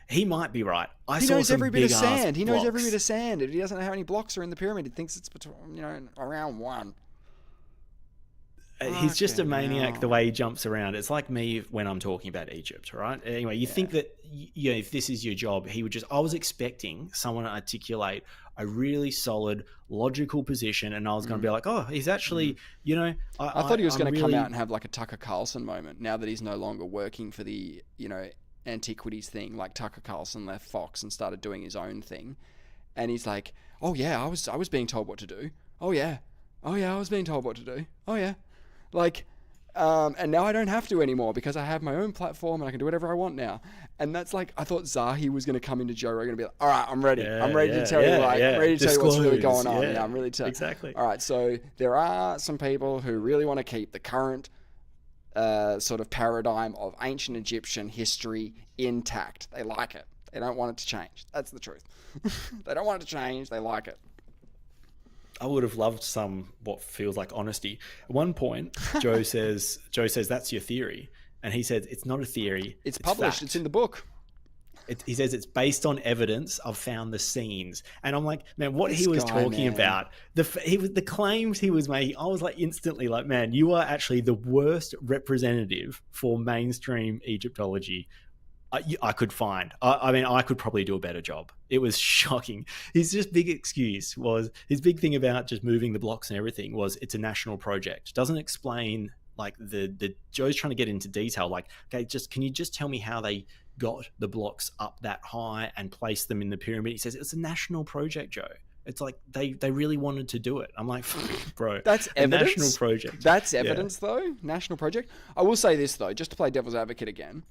He might be right. He knows every bit of sand. He knows every bit of sand. He doesn't know how many blocks are in the pyramid. He thinks it's between, around 1. He's just a maniac the way he jumps around. It's like me when I'm talking about Egypt, right? Anyway, you think that if this is your job, he would just... I was expecting someone to articulate a really solid, logical position, and I was going to be like, oh, he's actually, I thought he was going to come out and have like a Tucker Carlson moment now that he's no longer working for the, antiquities thing. Like Tucker Carlson left Fox and started doing his own thing. And he's like, oh yeah, I was being told what to do. Oh yeah, I was being told what to do. Oh yeah. Like, and now I don't have to anymore because I have my own platform and I can do whatever I want now. And that's like, I thought Zahi was going to come into Joe Rogan and be like, all right, I'm ready. I'm ready to tell you, I'm ready to tell you what's really going on. Yeah, I'm really exactly. All right, so there are some people who really want to keep the current sort of paradigm of ancient Egyptian history intact. They like it. They don't want it to change. That's the truth. They don't want it to change. They like it. I would have loved what feels like honesty. At one point, Joe says, that's your theory. And he says, it's not a theory. It's published. Fact. It's in the book. He says it's based on evidence. I've found the scenes. And I'm like, man, what he was talking about, the claims he was making, I was like instantly like, man, you are actually the worst representative for mainstream Egyptology I could find. I mean, I could probably do a better job. It was shocking. His just big excuse was, his big thing about just moving the blocks and everything was it's a national project. Doesn't explain like the Joe's trying to get into detail. Like, okay, can you just tell me how they got the blocks up that high and placed them in the pyramid? He says it's a national project, Joe. It's like they really wanted to do it. I'm like, bro, that's evidence. National project. That's evidence, though. National project. I will say this though, just to play devil's advocate again.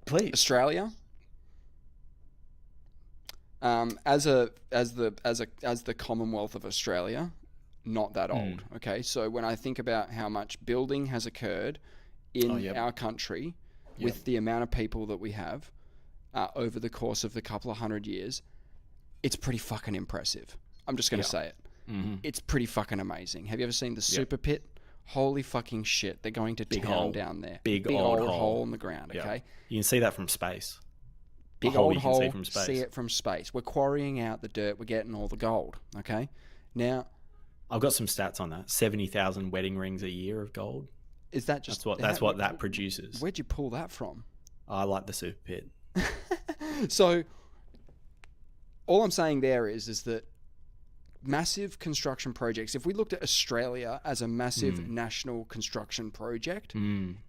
Please. Australia, as the Commonwealth of Australia, not that old. Okay, so when I think about how much building has occurred in our country with the amount of people that we have over the course of the couple of 100 years, it's pretty fucking impressive. I'm just going to say it. Mm-hmm. It's pretty fucking amazing. Have you ever seen the Super Pit? Holy fucking shit. They're going to town down there. Big old hole in the ground, okay? You can see that from space. Big old hole, see it from space. We're quarrying out the dirt. We're getting all the gold, okay? Now... I've got some stats on that. 70,000 wedding rings a year of gold. Is that just... That's what that produces. Where'd you pull that from? I like the Super Pit. So, all I'm saying there is that massive construction projects, if we looked at Australia as a massive national construction project,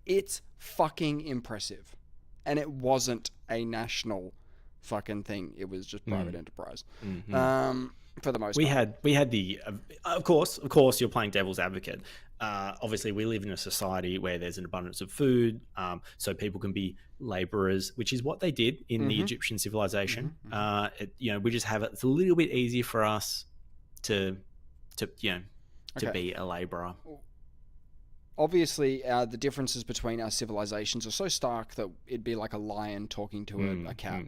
it's fucking impressive. And it wasn't a national fucking thing. It was just private enterprise. For the most part. We had the of course you're playing devil's advocate. Obviously we live in a society where there's an abundance of food, so people can be laborers, which is what they did in the Egyptian civilization. We just have it's a little bit easier for us to be a laborer. Obviously, the differences between our civilizations are so stark that it'd be like a lion talking to a cat.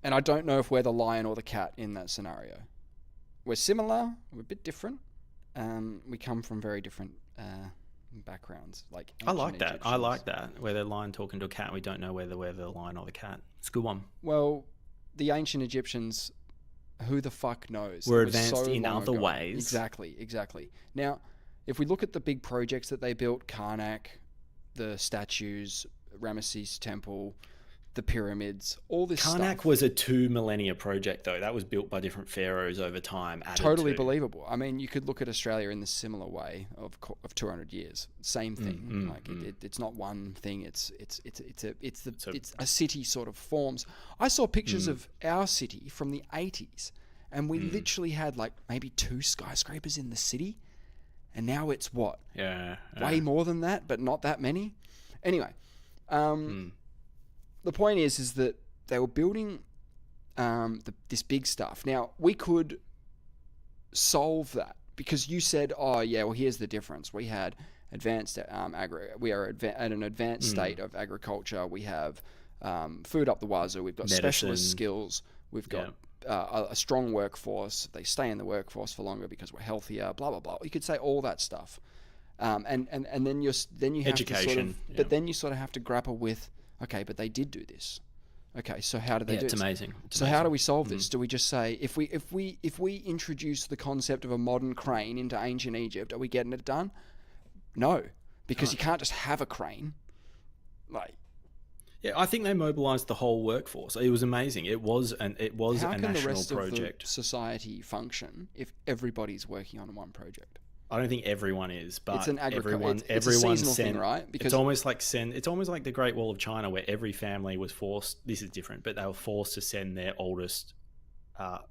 And I don't know if we're the lion or the cat in that scenario. We're similar, we're a bit different. We come from very different backgrounds. Like I like that. Where the lion talking to a cat, we don't know whether we're the lion or the cat. It's a good one. Well, the ancient Egyptians, who the fuck knows? We're advanced in other ways. Exactly. Now, if we look at the big projects that they built, Karnak, the statues, Ramesses Temple, the pyramids, all this stuff. Karnak was a 2 millennia project, though. That was built by different pharaohs over time. Totally believable. I mean, you could look at Australia in the similar way of 200 years. Same thing. It's not one thing. It's a city sort of forms. I saw pictures of our city from the 80s, and we literally had like maybe 2 skyscrapers in the city. and now it's what? Yeah. Way more than that, but not that many. Anyway, the point is that they were building this big stuff. Now, we could solve that because you said, oh yeah, well here's the difference. We had advanced we are at an advanced state of agriculture. We have food up the wazoo. We've got specialist skills. We've got a strong workforce. They stay in the workforce for longer because we're healthier. Blah blah blah. You could say all that stuff, and then you have education. but then you sort of have to grapple with, okay, but they did do this. Okay, so how do they do it? It's this? amazing. So how do we solve this? Do we just say, if we introduce the concept of a modern crane into ancient Egypt, are we getting it done? No, because you can't just have a crane. Yeah, I think they mobilized the whole workforce. It was amazing. It was a national project. How can the rest of the society function if everybody's working on one project? I don't think everyone is, but it's everyone a seasonal thing, right? Because it's almost like the Great Wall of China, where every family was forced. This is different, but they were forced to send their oldest the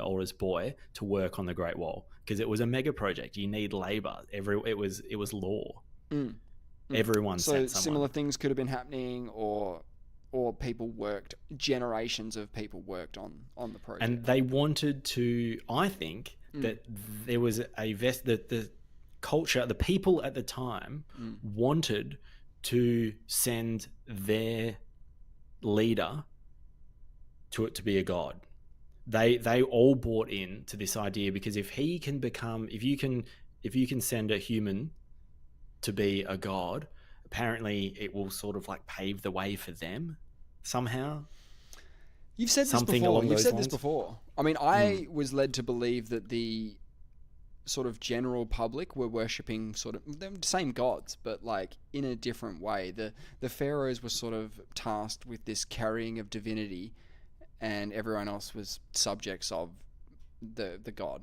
oldest boy, to work on the Great Wall because it was a mega project. You need labor. It was law. Everyone sent someone. Similar things could have been happening, or people worked. Generations of people worked on the project, and they wanted to. I think. That there was the culture, the people at the time wanted to send their leader to be a god. They all bought in to this idea because if you can send a human to be a god, apparently it will sort of like pave the way for them somehow. You've said this before. This before. I mean, I was led to believe that the sort of general public were worshipping sort of the same gods, but like in a different way. The pharaohs were sort of tasked with this carrying of divinity, and everyone else was subjects of the god.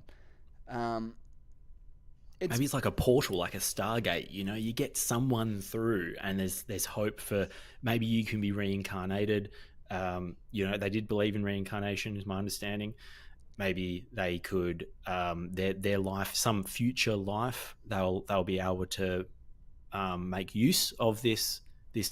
Maybe it's like a portal, like a Stargate. You know, you get someone through, and there's hope for maybe you can be reincarnated. They did believe in reincarnation, is my understanding. Maybe they could their life, some future life, they'll be able to make use of this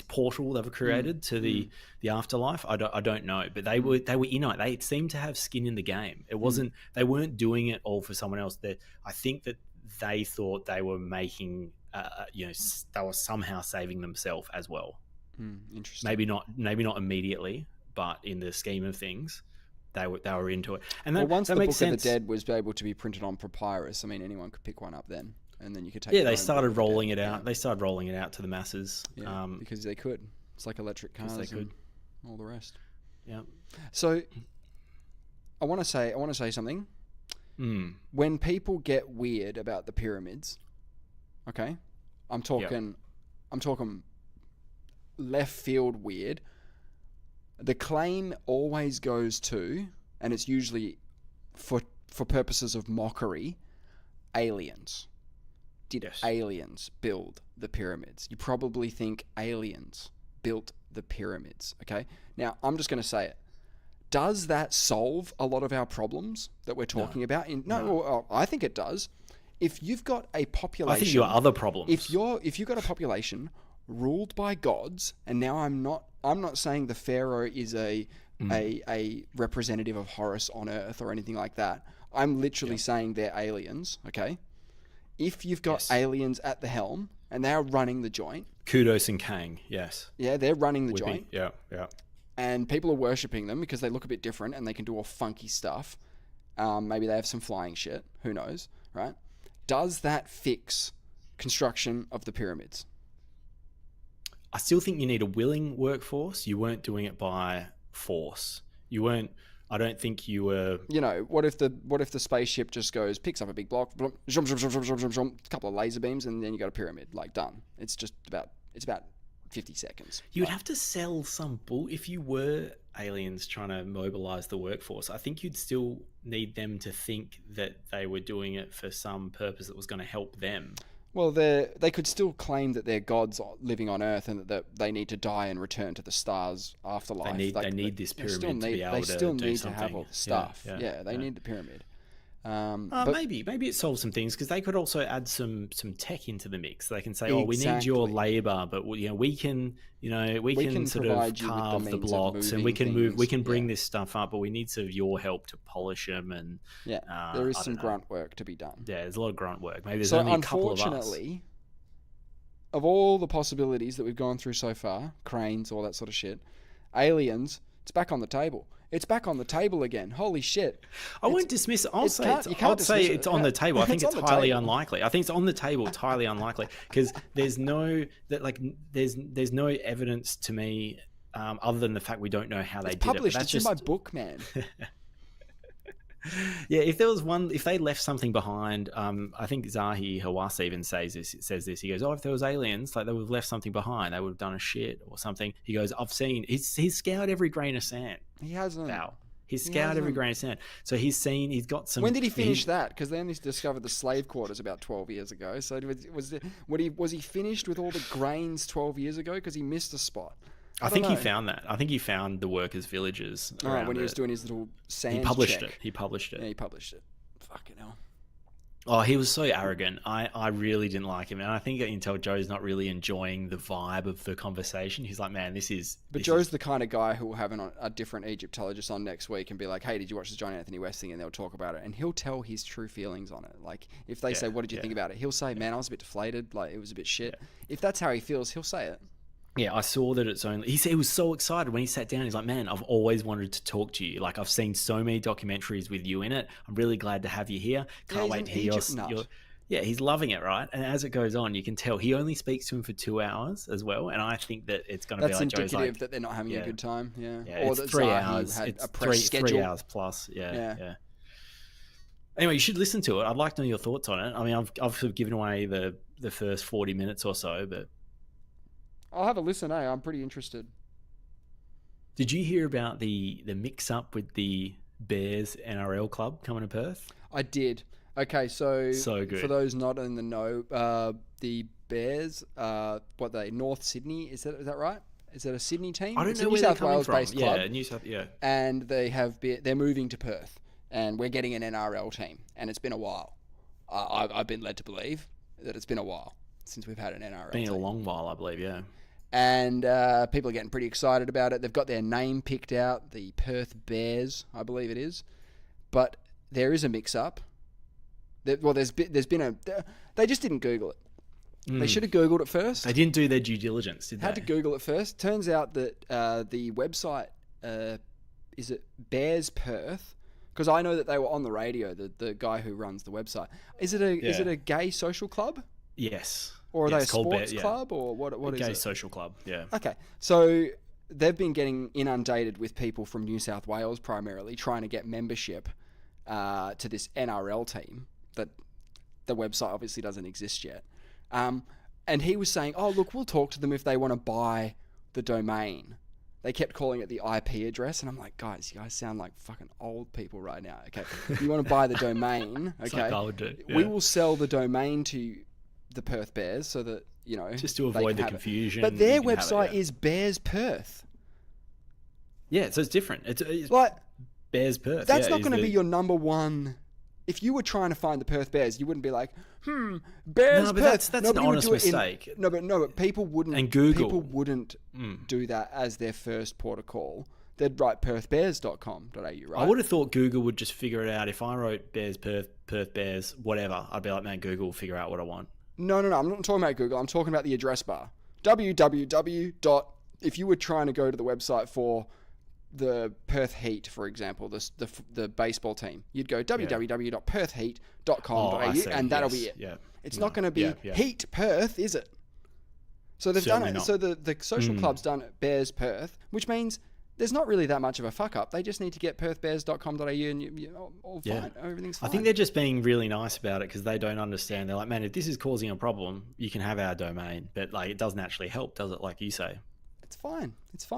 portal they've created to the afterlife. I don't know, but they were in it. They seemed to have skin in the game. It wasn't they weren't doing it all for someone else. I think that they thought they were making they were somehow saving themselves as well. Interesting. Maybe not immediately, but in the scheme of things, they were into it. And once that the makes Book sense. of the Dead was able to be printed on papyrus, I mean, anyone could pick one up then, and then you could take. Yeah, they started rolling it out. They started rolling it out to the masses. Yeah, because they could. It's like electric cars. They could. And all the rest. Yeah. So, I want to say something. When people get weird about the pyramids, okay, I'm talking left field weird. The claim always goes to, and it's usually for purposes of mockery, aliens. Did aliens build the pyramids? You probably think aliens built the pyramids, okay? Now, I'm just going to say it. Does that solve a lot of our problems that we're talking about? No, I think it does. If you've got a population... I think you have other problems. If you've got a population ruled by gods, and now I'm not saying the pharaoh is a representative of Horus on Earth or anything like that. I'm literally saying they're aliens, okay? If you've got aliens at the helm and they're running the joint... Kudos and Kang, yes. Yeah, they're running the joint. Yeah. And people are worshipping them because they look a bit different and they can do all funky stuff. Maybe they have some flying shit. Who knows, right? Does that fix construction of the pyramids? I still think you need a willing workforce. You weren't doing it by force. I don't think you were... what if the spaceship just picks up a big block, a couple of laser beams, and then you got a pyramid, like, done. It's about 50 seconds. You would have to sell some bull if you were aliens trying to mobilize the workforce. I think you'd still need them to think that they were doing it for some purpose that was going to help them. Well, they could still claim that they're gods living on Earth and that they need to die and return to the stars afterlife. They need this pyramid to be able to do something. They still need to have all the stuff. Yeah, they need the pyramid. But maybe it solves some things, because they could also add some tech into the mix. They can say, "Oh, we need your labor, but we can sort of carve the blocks, and we can bring this stuff up, but we need sort of your help to polish them." And there is some grunt work to be done. Yeah, there's a lot of grunt work. Maybe there's only a couple of us. Unfortunately, of all the possibilities that we've gone through so far, cranes, all that sort of shit, aliens, it's back on the table. It's back on the table again. Holy shit! I won't dismiss it. I'd say it's on the table. I think it's highly unlikely. I think it's on the table. It's highly unlikely, because there's no evidence to me other than the fact we don't know how they did published. it. It's just in my book, man. Yeah, if they left something behind, I think Zahi Hawass even says this. He goes, "Oh, if there was aliens, like they would have left something behind. They would have done a shit or something." He goes, he's scoured every grain of sand. He hasn't. He's scoured every grain of sand. So he's got some. When did he finish that? Because they only discovered the slave quarters about 12 years ago. So was he finished with all the grains 12 years ago? Because he missed a spot. I think he found that. I think he found the workers' villages. When he was doing his little sand He published check. it. He published it. Yeah, he published it. Fucking hell. Oh, he was so arrogant. I really didn't like him. And I think you can tell Joe's not really enjoying the vibe of the conversation. He's like, man, this is... But Joe's the kind of guy who will have a different Egyptologist on next week and be like, hey, did you watch the John Anthony West thing? And they'll talk about it. And he'll tell his true feelings on it. Like, if they say, what did you think about it? He'll say, man, I was a bit deflated. Like, it was a bit shit. Yeah. If that's how he feels, he'll say it. Yeah, I saw that it's only... He said he was so excited when he sat down. He's like, man, I've always wanted to talk to you. Like, I've seen so many documentaries with you in it. I'm really glad to have you here. Can't wait to hear your... Yeah, he's loving it, right? And as it goes on, you can tell he only speaks to him for 2 hours as well. And I think that it's going to be like Joe's like... That's indicative that they're not having a good time. Yeah, or it's 3 hours. It's 3 hours plus. Yeah. Anyway, you should listen to it. I'd like to know your thoughts on it. I mean, I've sort of given away the first 40 minutes or so, but... I'll have a listen, I'm pretty interested. Did you hear about the mix-up with the Bears NRL club coming to Perth? I did. Okay, so good. For those not in the know, the Bears, North Sydney, is that right? Is that a Sydney team? I don't know where they're coming from. Based club. Yeah, New South, yeah. And they're moving to Perth, and we're getting an NRL team, and it's been a while. I've been led to believe that it's been a while since we've had an NRL team. Been a long while, I believe, yeah. And people are getting pretty excited about it. They've got their name picked out, the Perth Bears, I believe it is. But there is a mix-up. They just didn't Google it. They should have Googled it first. They didn't do their due diligence, did they? Had to Google it first. Turns out that the website, is it Bears Perth? Because I know that they were on the radio, the guy who runs the website. Is it a gay social club? Yes. Or are they a sports club? Or what is it? Gay social club, yeah. Okay. So they've been getting inundated with people from New South Wales primarily trying to get membership to this NRL team that the website obviously doesn't exist yet. And he was saying, oh, look, we'll talk to them if they want to buy the domain. They kept calling it the IP address. And I'm like, guys, you guys sound like fucking old people right now. Okay. You want to buy the domain. Okay. Like I would do. Yeah. We will sell the domain to the Perth Bears so that, just to avoid the confusion. But their website is Bears Perth. Yeah, so it's different. It's like Bears Perth. That's not going to be your number one. If you were trying to find the Perth Bears, you wouldn't be like, Bears Perth. That's an honest mistake. But people wouldn't. And Google. People wouldn't do that as their first port of call. They'd write perthbears.com.au, right? I would have thought Google would just figure it out. If I wrote Bears Perth Bears, whatever, I'd be like, man, Google will figure out what I want. No. I'm not talking about Google. I'm talking about the address bar. www. If you were trying to go to the website for the Perth Heat, for example, the baseball team, you'd go www.perthheat.com.au and that'll be it. Yeah. It's not going to be Heat Perth, is it? So they've done it. Not. So the social club's done Bears Perth, which means there's not really that much of a fuck up. They just need to get perthbears.com.au and you're all fine. Everything's fine. I think they're just being really nice about it because they don't understand. They're like, man, if this is causing a problem, you can have our domain, but like it doesn't actually help, does it? Like you say. It's fine.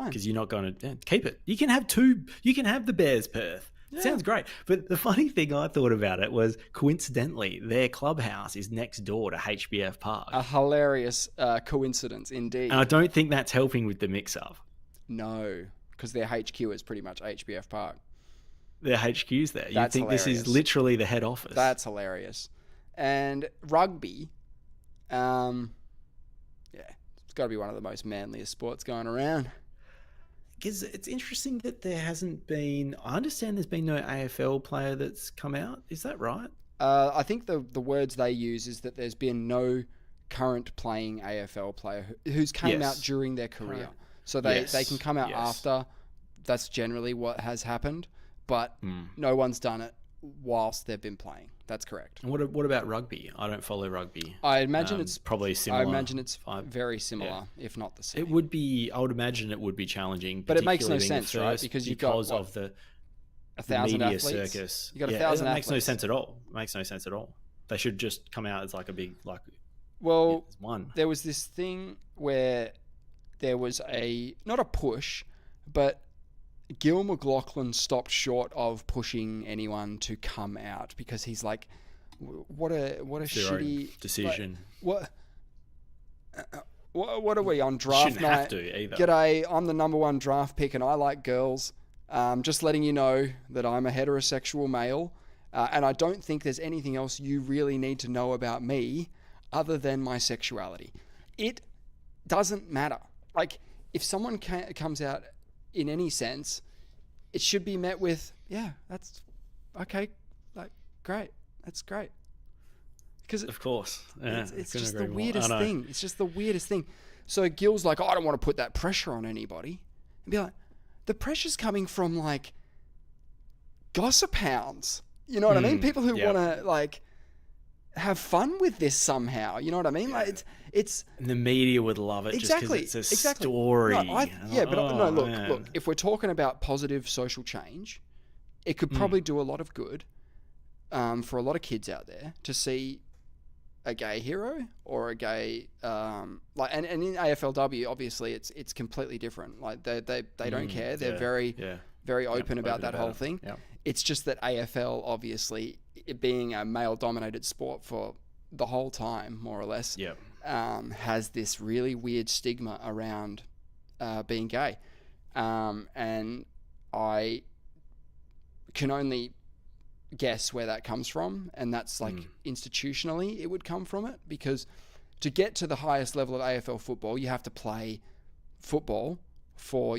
Because you're not going to keep it. You can have two. You can have the Bears Perth. Yeah. Sounds great. But the funny thing I thought about it was, coincidentally, their clubhouse is next door to HBF Park. A hilarious coincidence indeed. And I don't think that's helping with the mix-up. No, because their HQ is pretty much HBF Park. their HQs there. You'd That's think this is hilarious. literally the head office. That's hilarious. And rugby, yeah, it's got to be one of the most manliest sports going around. Because it's interesting that there hasn't been. I understand there's been no AFL player that's come out. Is that right? I think the words they use is that there's been no current playing AFL player who's came out during their career. So they can come out after. That's generally what has happened. But no one's done it whilst they've been playing. That's correct. And what about rugby? I don't follow rugby. I imagine it's probably similar. I imagine it's very similar, if not the same. It would be. I would imagine it would be challenging, but it makes no sense, right? Because you've got of the 1,000 media athletes. circus. You got 1,000 It athletes. makes no sense at all. It makes no sense at all. They should just come out as like a big Well, one. There was this thing where there was not a push, but Gil McLaughlin stopped short of pushing anyone to come out because he's like, what a shitty decision. Like, what are we on draft Shouldn't night? have to either. G'day, I'm the number 1 draft pick and I like girls. Just letting you know that I'm a heterosexual male, and I don't think there's anything else you really need to know about me other than my sexuality. It doesn't matter. Like, if someone comes out in any sense, it should be met with, yeah, that's okay, like, great, that's great. Because of course, it's just the weirdest thing. It's just the weirdest thing. So Gil's like, I don't want to put that pressure on anybody, and be like, the pressure's coming from like gossip hounds. You know what I mean? People who want to like have fun with this somehow. You know what I mean? Like it's and the media would love it exactly just because it's a story. No, look. If we're talking about positive social change, it could probably do a lot of good for a lot of kids out there to see a gay hero or a gay and in AFLW obviously it's completely different. Like they don't care. They're very open about that whole thing. Yeah. It's just that AFL obviously, it being a male dominated sport for the whole time more or less, has this really weird stigma around being gay, and I can only guess where that comes from, and that's like institutionally it would come from it, because to get to the highest level of AFL football you have to play football for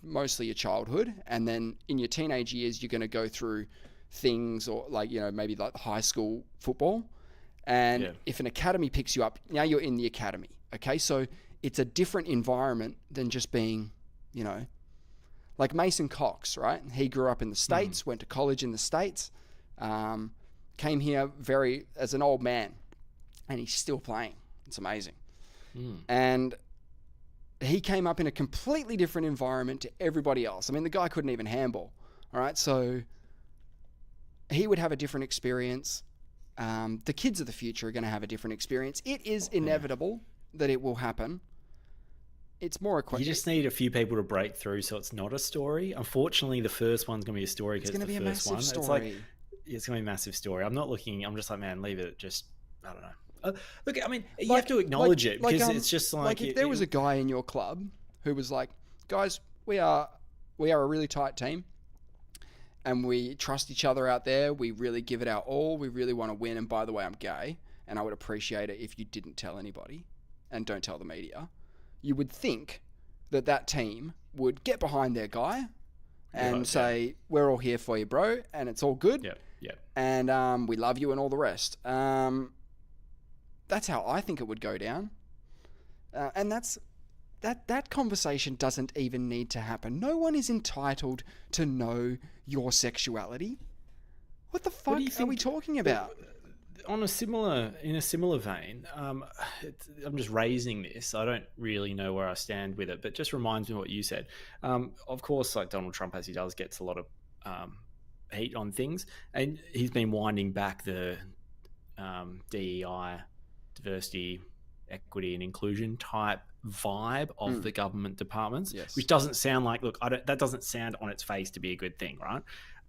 mostly your childhood, and then in your teenage years you're going to go through things or like, you know, maybe like high school football, and if an academy picks you up, now you're in the academy. Okay, so it's a different environment than just being, you know, like Mason Cox, right? He grew up in the States, went to college in the States, came here as an old man, and he's still playing. It's amazing. And he came up in a completely different environment to everybody else. I mean, the guy couldn't even handball. All right, so he would have a different experience. The kids of the future are going to have a different experience. It is inevitable that it will happen. It's more a question. You just need a few people to break through so it's not a story. Unfortunately, the first one's going to be a story because it's going to be a massive story. It's going to be a massive story. I'm just like, man, leave it. Just, I don't know. Look, I mean, you have to acknowledge it because it's just like if there was a guy in your club who was like, guys, we are a really tight team and we trust each other out there. We really give it our all. We really want to win. And by the way, I'm gay, and I would appreciate it if you didn't tell anybody and don't tell the media. You would think that team would get behind their guy and say, we're all here for you, bro, and it's all good. And we love you and all the rest. That's how I think it would go down. And that conversation doesn't even need to happen. No one is entitled to know your sexuality. What the fuck are we talking about? In a similar vein, I'm just raising this. I don't really know where I stand with it, but it just reminds me of what you said. Of course, like Donald Trump, as he does, gets a lot of heat on things, and he's been winding back the DEI, diversity, equity, and inclusion type vibe of the government departments, which doesn't sound like. Look, that doesn't sound on its face to be a good thing, right?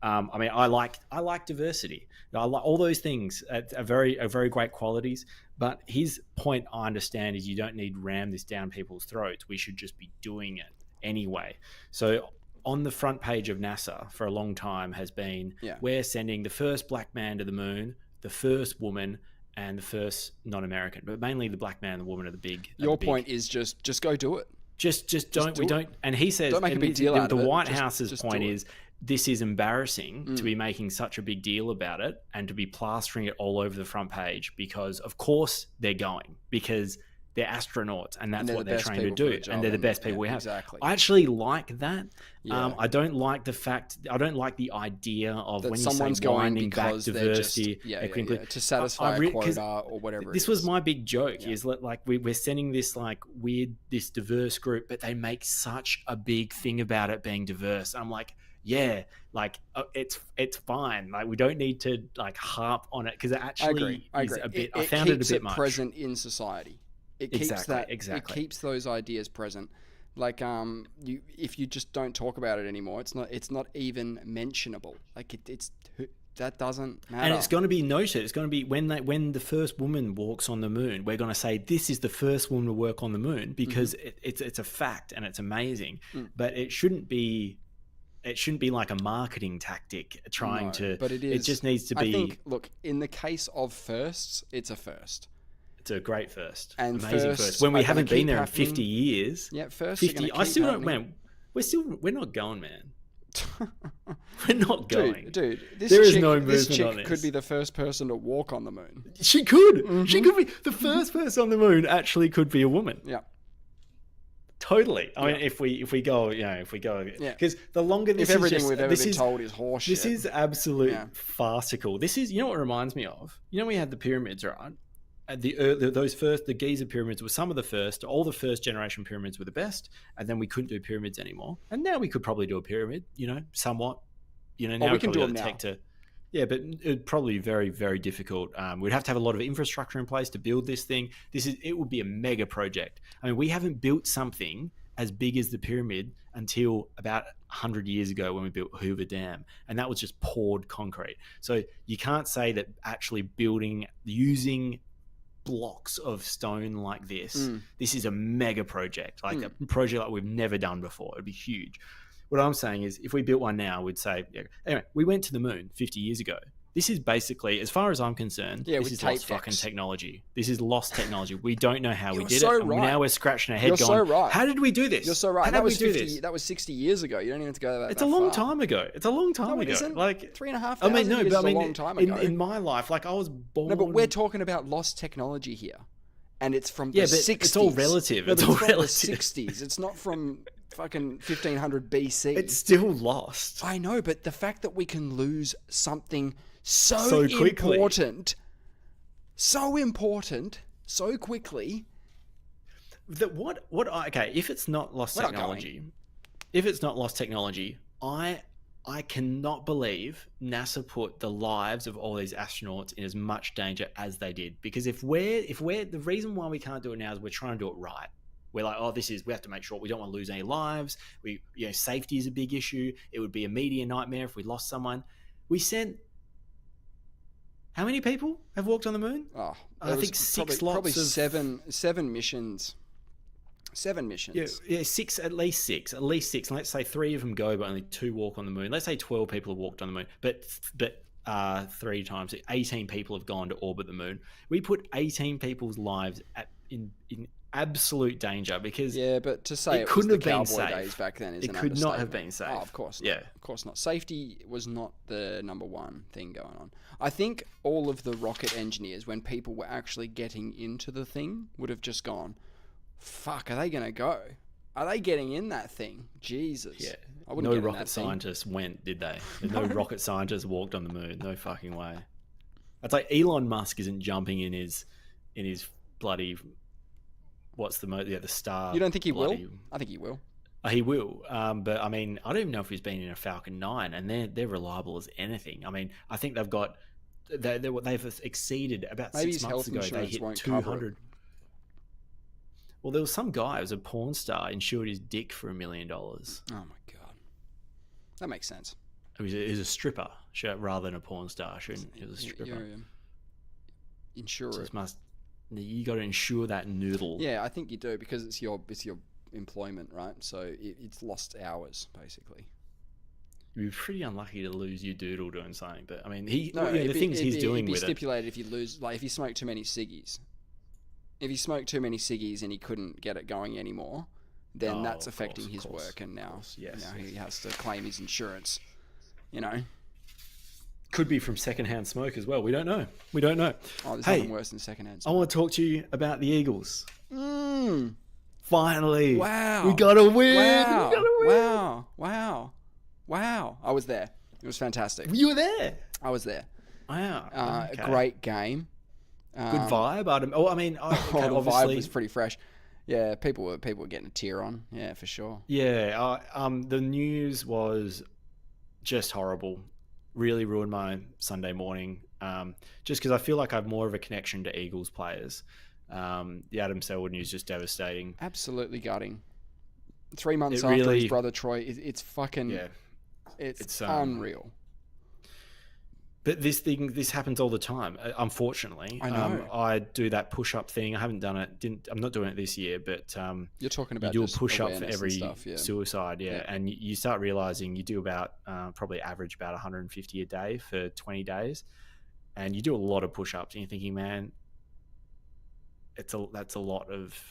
I mean, I like diversity. I like all those things. Are very great qualities. But his point, I understand, is you don't need to ram this down people's throats. We should just be doing it anyway. So on the front page of NASA for a long time has been, we're sending the first black man to the moon, the first woman, and the first non-American, but mainly the black man and the woman are the big. Your point is just go do it. Just don't. And he says, don't make a big deal out of it. The White House's point is, this is embarrassing to be making such a big deal about it and to be plastering it all over the front page, because of course they're going, because they're astronauts and that's what they're trained to do, and they're the best people we have. Exactly. I actually like that. I don't like the idea of that when someone's you say going winding back because diversity, to satisfy a quota or whatever. This was my big joke, is that like we're sending this like this diverse group, but they make such a big thing about it being diverse. I'm like, it's fine. Like, we don't need to like harp on it, because it actually is a bit. I found it a bit much. Present in society. It keeps It keeps those ideas present. Like if you just don't talk about it anymore, it's not even mentionable. Like that doesn't matter. And it's going to be noted. It's going to be when the first woman walks on the moon, we're going to say this is the first woman to work on the moon, because it's a fact and it's amazing. But it shouldn't be. It shouldn't be like a marketing tactic trying to. But it is. It just needs to be. I think. Look, in the case of firsts, it's a first. It's a great first. And amazing first. When we haven't been there in 50 years. Yeah, first. 50. I still don't. Man, we're not going, man. We're not going, dude. Is no movement this chick on this. Could be the first person to walk on the moon. She could. She could be the first person on the moon. Actually, could be a woman. Yeah. Totally. I mean, if we go, because the longer this if everything is just, we've ever been told is horseshit. This is absolute farcical. This is, what it reminds me of? We had the pyramids, right? The Giza pyramids were some of the first. All the first generation pyramids were the best, and then we couldn't do pyramids anymore. And now we could probably do a pyramid, somewhat. Now we can do them now. Yeah, but it'd probably be very, very difficult. We'd have to have a lot of infrastructure in place to build this thing. It would be a mega project. I mean, we haven't built something as big as the pyramid until about 100 years ago when we built Hoover Dam, and that was just poured concrete. So you can't say that actually using blocks of stone like this is a mega project, like a project like we've never done before. It'd be huge. What I'm saying is, if we built one now, we'd say, anyway, we went to the moon 50 years ago. This is basically, as far as I'm concerned, this is lost fucking technology. This is lost technology. We don't know how we did it. And now we're scratching our head going, how did we do this? You're so right. How did we do this? That was 60 years ago. You don't even have to go that It's a long time ago. It's a long time ago. Isn't. Like 3,500 years is a long time ago. In my life, like I was born. No, but we're talking about lost technology here. And it's from the 60s. It's all relative. It's all relative. The 60s. It's not from fucking 1500 BC. It's still lost. I know, but the fact that we can lose something so quickly. So important, so quickly. Okay, if it's not lost technology, I cannot believe NASA put the lives of all these astronauts in as much danger as they did. Because if we're the reason why we can't do it now is we're trying to do it right. We're like, we have to make sure we don't want to lose any lives. Safety is a big issue. It would be a media nightmare if we lost someone. We sent. How many people have walked on the moon? Oh, I think probably seven missions. 7 missions. Yeah, at least six. And let's say 3 of them go, but only 2 walk on the moon. Let's say 12 people have walked on the moon, but 3 times 18 people have gone to orbit the moon. We put 18 people's lives in absolute danger because but to say it couldn't was the have been cowboy safe. days back then is it an could not have been safe. Oh, of course not. Of course not. Safety was not the number one thing going on. I think all of the rocket engineers, when people were actually getting into the thing, would have just gone, fuck, are they going to go? Are they getting in that thing? Jesus. Yeah. I wouldn't no get rocket scientists went, did they? No rocket scientists walked on the moon. No fucking way. It's like Elon Musk isn't jumping in his bloody... What's the star? You don't think he will? I think he will. He will. But I mean, I don't even know if he's been in a Falcon 9, and they're reliable as anything. I mean, I think they've exceeded about Maybe 6 months ago. They hit 200. Well, there was some guy who was a porn star, insured his dick for $1 million. Oh my god, that makes sense. He was a stripper rather than a porn star. He was a stripper. Insure it. You got to insure that noodle. Yeah, I think you do because it's your employment, right? So it's lost hours basically. You'd be pretty unlucky to lose your doodle doing something, but I mean, No, the things he's doing it'd be with it. stipulated if you lose, like if you smoke too many ciggies. If he smoked too many ciggies and he couldn't get it going anymore, then that's affecting his work, and now he has to claim his insurance. You know, could be from secondhand smoke as well. We don't know. Oh, there's nothing worse than secondhand smoke. I want to talk to you about the Eagles. Finally, wow, we got to win. Wow, we got to win. Wow. I was there. It was fantastic. You were there. I was there. Wow, A great game. Good vibe. The vibe was pretty fresh. Yeah, people were getting a tear on. Yeah, for sure. Yeah, the news was just horrible. Really ruined my Sunday morning. Just because I feel like I have more of a connection to Eagles players. The Adam Selwood news just devastating. Absolutely gutting. 3 months after his brother Troy, it's fucking. It's unreal. But this happens all the time. Unfortunately, I know. I do that push-up thing. I haven't done it. I'm not doing it this year. But you're talking about you do a push-up for every stuff, suicide, and you start realizing you do about probably average about 150 a day for 20 days, and you do a lot of push-ups. And you're thinking, man, that's a lot of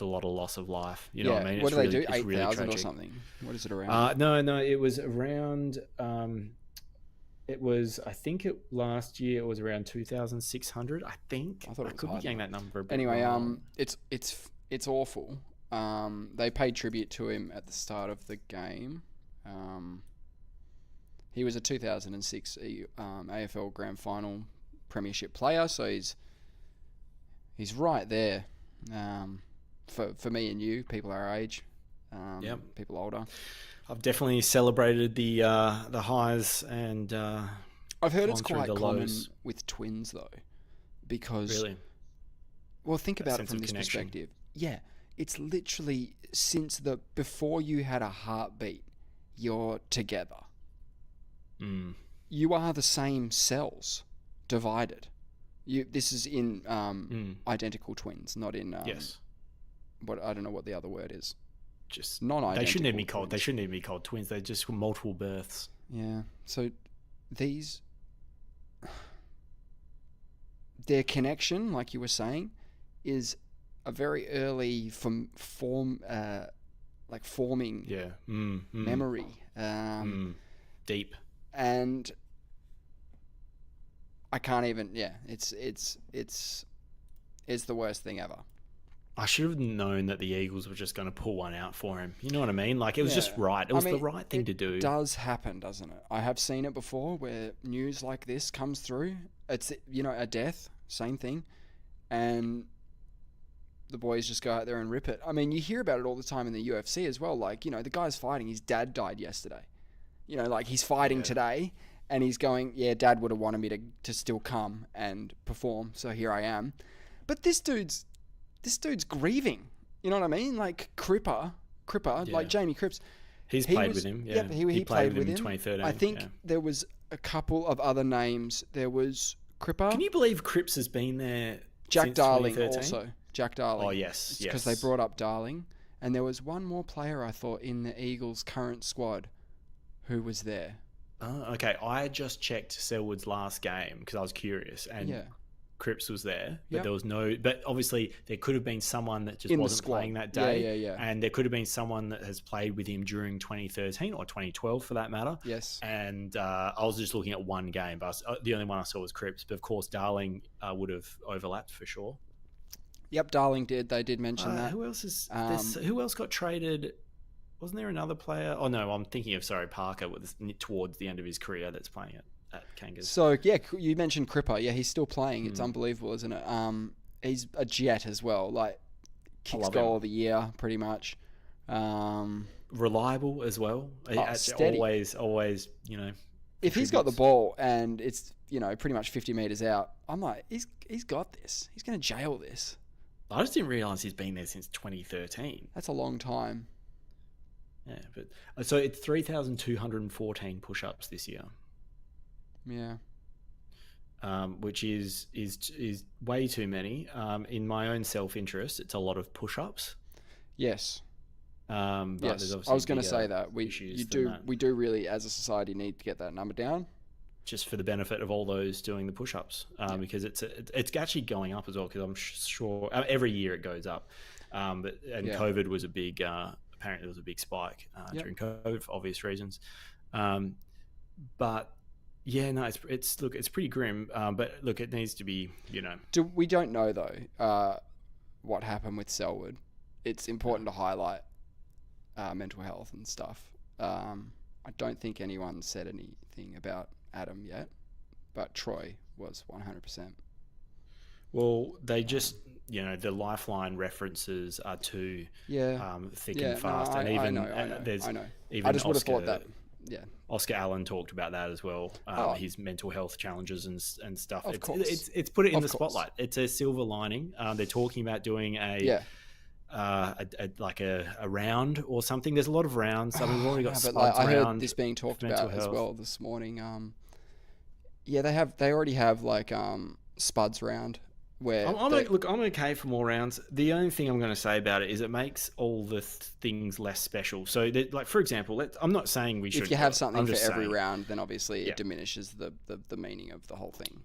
loss of life. You know what I mean? What do they do? 8,000 or something? What is it around? No. It was around. It was, I think last year it was around 2,600. I think. I thought I could be getting that number a bit anyway, wrong. it's awful. They paid tribute to him at the start of the game. He was a 2006 AFL Grand Final Premiership player, so he's right there. For me and you, people our age, people older. I've definitely celebrated the highs and I've heard it's quite common with twins though, because really, well, think about it from this perspective. Yeah, it's literally before you had a heartbeat, you're together. You are the same cells divided. This is in identical twins, not in yes. What I don't know what the other word is. Just non-identical. They shouldn't even be called. They shouldn't even be called twins. They're just multiple births. Yeah. So their connection, like you were saying, is a very early forming memory. Deep. And I can't even. Yeah. It's the worst thing ever. I should have known that the Eagles were just going to pull one out for him. You know what I mean? Like, it was just right. It was the right thing to do. It does happen, doesn't it? I have seen it before where news like this comes through. It's, a death, same thing. And the boys just go out there and rip it. I mean, you hear about it all the time in the UFC as well. Like, the guy's fighting. His dad died yesterday. Like he's fighting today and he's going, yeah, Dad would have wanted me to still come and perform. So here I am. But this dude's grieving. You know what I mean? Like Cripper, like Jamie Cripps. He's played with him. Yeah, he played with him in 2013. I think there was a couple of other names. There was Cripper. Can you believe Cripps has been there Jack since Darling 2013? also. Jack Darling. Oh, yes. Because they brought up Darling. And there was one more player, I thought, in the Eagles' current squad who was there. Oh, okay. I just checked Selwood's last game because I was curious. And Cripps was there, but there was no. But obviously, there could have been someone that just wasn't playing that day. Yeah. And there could have been someone that has played with him during 2013 or 2012, for that matter. Yes. And I was just looking at one game, but the only one I saw was Cripps. But of course, Darling would have overlapped for sure. Yep, Darling did. They did mention that. Who else is? Who else got traded? Wasn't there another player? Oh no, I'm thinking of Parker towards the end of his career that's playing it. Kangas. So yeah, you mentioned Cripper. Yeah, he's still playing. It's unbelievable, isn't it? He's a jet as well. Like kicks goal of the year, pretty much. Reliable as well. Steady. Always. If he's got the ball and it's pretty much 50 meters out, I'm like, he's got this. He's going to jail this. I just didn't realize he's been there since 2013. That's a long time. Yeah, but so it's 3,214 push-ups this year. Yeah. Which is way too many. In my own self-interest, it's a lot of push-ups. Yes. But there's Yes, obviously I was going to bigger say that issues than that. we do really as a society need to get that number down. Just for the benefit of all those doing the push-ups, because it's actually going up as well. Because I'm sure every year it goes up, COVID was a big apparently there was a big spike during COVID for obvious reasons, but yeah, no, it's pretty grim, but look, it needs to be, We don't know though what happened with Selwood. It's important to highlight mental health and stuff. I don't think anyone said anything about Adam yet, but Troy was 100%. Well, they just, the Lifeline references are too thick and fast, no, and even I know. Even I just would have thought that. Yeah, Oscar Allen talked about that as well. His mental health challenges and stuff. Of course, it's put it in the spotlight. It's a silver lining. They're talking about doing a round or something. There's a lot of rounds. I mean, we've already got Spuds I round. heard this being talked about health as well this morning. They already have like Spuds round where I'm okay for more rounds. The only thing I'm going to say about it is it makes all the things less special. So like, for example, I'm not saying we should. If you have something for every round, then obviously it diminishes the meaning of the whole thing.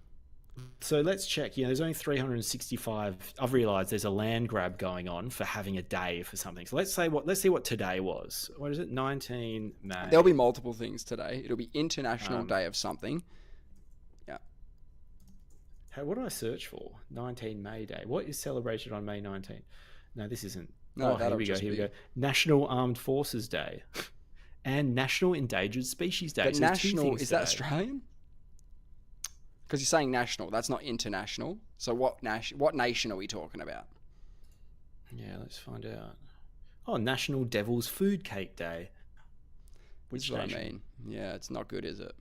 So let's check. There's only 365. I've realised there's a land grab going on for having a day for something. So let's see what today was. What is it? 19 May. There'll be multiple things today. It'll be International Day of something. Yeah. Hey, what do I search for? 19 May Day. What is celebrated on May 19th? No, this isn't. No, here we go. National Armed Forces Day and National Endangered Species Day. But so national, is that Australian? Because you're saying national, that's not international. So what nation are we talking about? Yeah, let's find out. Oh, National Devil's Food Cake Day. Which is what I mean. Yeah, it's not good, is it?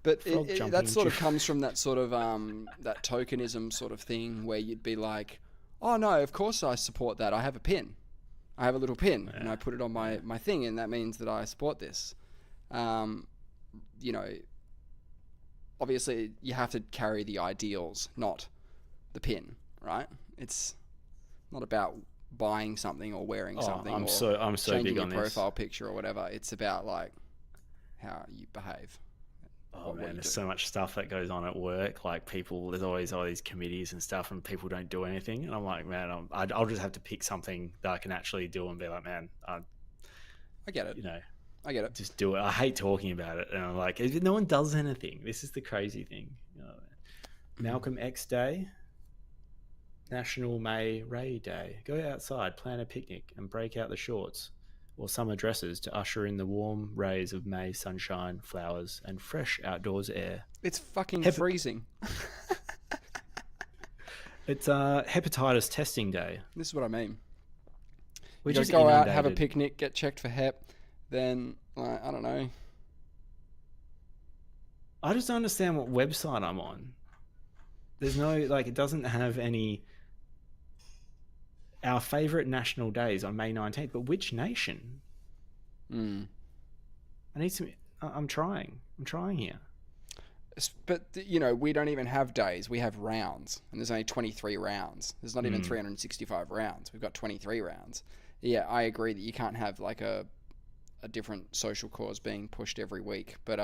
But that sort of comes from that sort of that tokenism sort of thing where you'd be like, oh no, of course I support that. I have a pin. I have a little pin and I put it on my thing, and that means that I support this. Obviously you have to carry the ideals, not the pin, right? It's not about buying something or wearing something I'm or so changing big on your profile picture or whatever. It's about like how you behave. Oh man, there's so much stuff that goes on at work. Like there's always all these committees and stuff, and people don't do anything. And I'm like, man, I'll just have to pick something that I can actually do and be like, man, I get it. I get it. Just do it. I hate talking about it, and I'm like, no one does anything. This is the crazy thing. Malcolm X Day, National May Ray Day. Go outside, plan a picnic, and break out the shorts or summer dresses to usher in the warm rays of May sunshine, flowers, and fresh outdoors air. It's fucking freezing. It's hepatitis testing day. This is what I mean. We just go out, have a picnic, get checked for hep, then I don't know. I just don't understand what website I'm on. There's no it doesn't have any. Our favourite national days on May 19th, but which nation? I need some. I'm trying here. But we don't even have days. We have rounds, and there's only 23 rounds. There's not even 365 rounds. We've got 23 rounds. Yeah, I agree that you can't have like a different social cause being pushed every week. But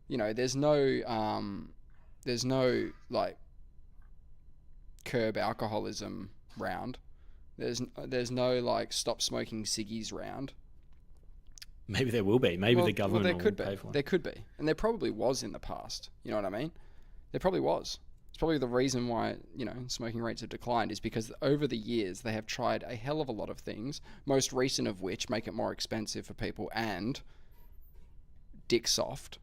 there's no like curb alcoholism round. There's no like stop smoking ciggies round. Maybe there will be. Maybe the government will pay for it. There could be, and there probably was in the past. You know what I mean? There probably was. It's probably the reason why smoking rates have declined is because over the years they have tried a hell of a lot of things. Most recent of which make it more expensive for people and dick soft.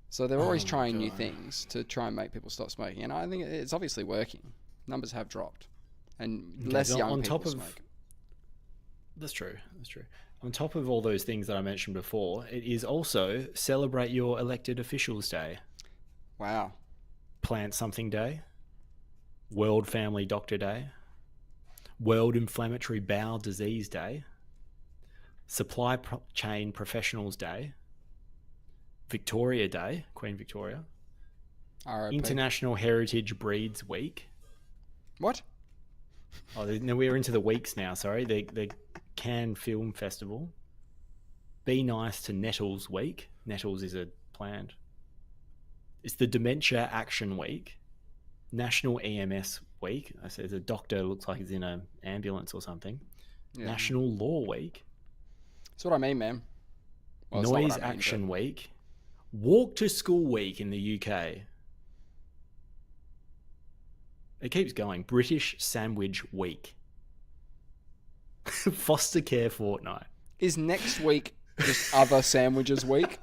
So they're always trying new things to try and make people stop smoking, and I think it's obviously working. Numbers have dropped. And less young people smoke. That's true. On top of all those things that I mentioned before, it is also Celebrate Your Elected Officials Day. Wow. Plant Something Day. World Family Doctor Day. World Inflammatory Bowel Disease Day. Supply Chain Professionals Day. Victoria Day, Queen Victoria. RIP. International Heritage Breeds Week. What? Oh, no, we're into the weeks now. Sorry, the Cannes Film Festival. Be nice to Nettles Week. Nettles is a plant. It's the Dementia Action Week. National EMS Week. I said a doctor looks like he's in an ambulance or something. Yeah. National Law Week. That's what I mean, man. Well, Noise Action Week. Walk to School Week in the UK. It keeps going. British Sandwich Week. Foster Care Fortnight. Is next week just other sandwiches week?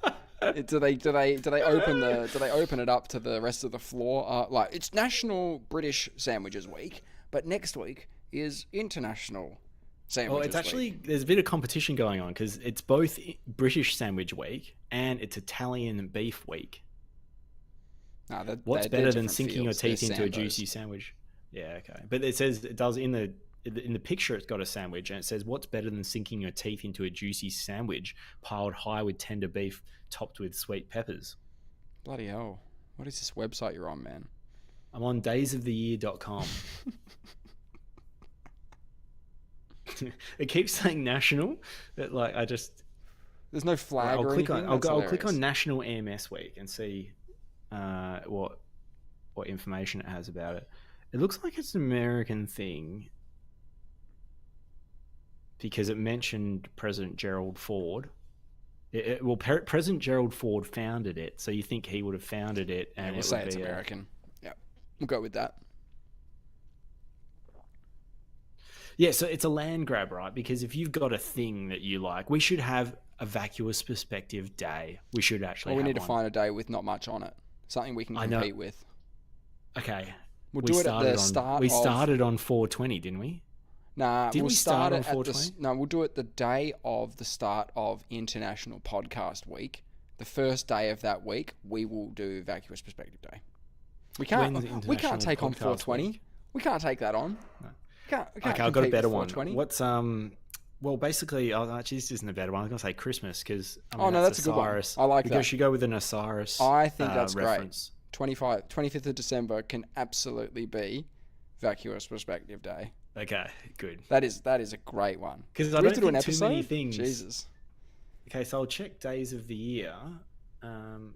Do they open it up to the rest of the floor? Like, it's National British Sandwiches Week, but next week is International Sandwiches Week. It's actually Week. There's a bit of competition going on because it's both British Sandwich Week and it's Italian Beef Week. No, what's better than sinking your teeth into a juicy sandwich? Yeah, okay. But it says it does in the picture. It's got a sandwich, and it says, "What's better than sinking your teeth into a juicy sandwich piled high with tender beef, topped with sweet peppers?" Bloody hell! What is this website you're on, man? I'm on daysoftheyear.com. It keeps saying national, but like I just there's no flag or anything. I'll click on National EMS Week and see what information it has about it. It looks like it's an American thing because it mentioned President Gerald Ford. President Gerald Ford founded it, so you think he would have founded it, and we'll say it's American. Yeah, we'll go with that. Yeah, so it's a land grab, right? Because if you've got a thing that you like, we should have a Vacuous Perspective Day. We should actually. Well, we need to find a day with not much on it, something we can compete with. Okay. We'll do it at the start. We started on 420, didn't we? Nah, we'll start on 420. No, we'll do it the day of the start of International Podcast Week. The first day of that week, we will do Vacuous Perspective Day. We can't take on 420. Week? We can't take that on. No. Okay, I've got a better one. What's Well, basically, actually, this isn't a better one. I was going to say Christmas because that's a good one. I like that. You should go with an Osiris. I think that's reference. Great. 25th of December can absolutely be Vacuous Perspective Day. Okay, good. That is a great one. Because I don't think too many things. Jesus. Okay, so I'll check days of the year. On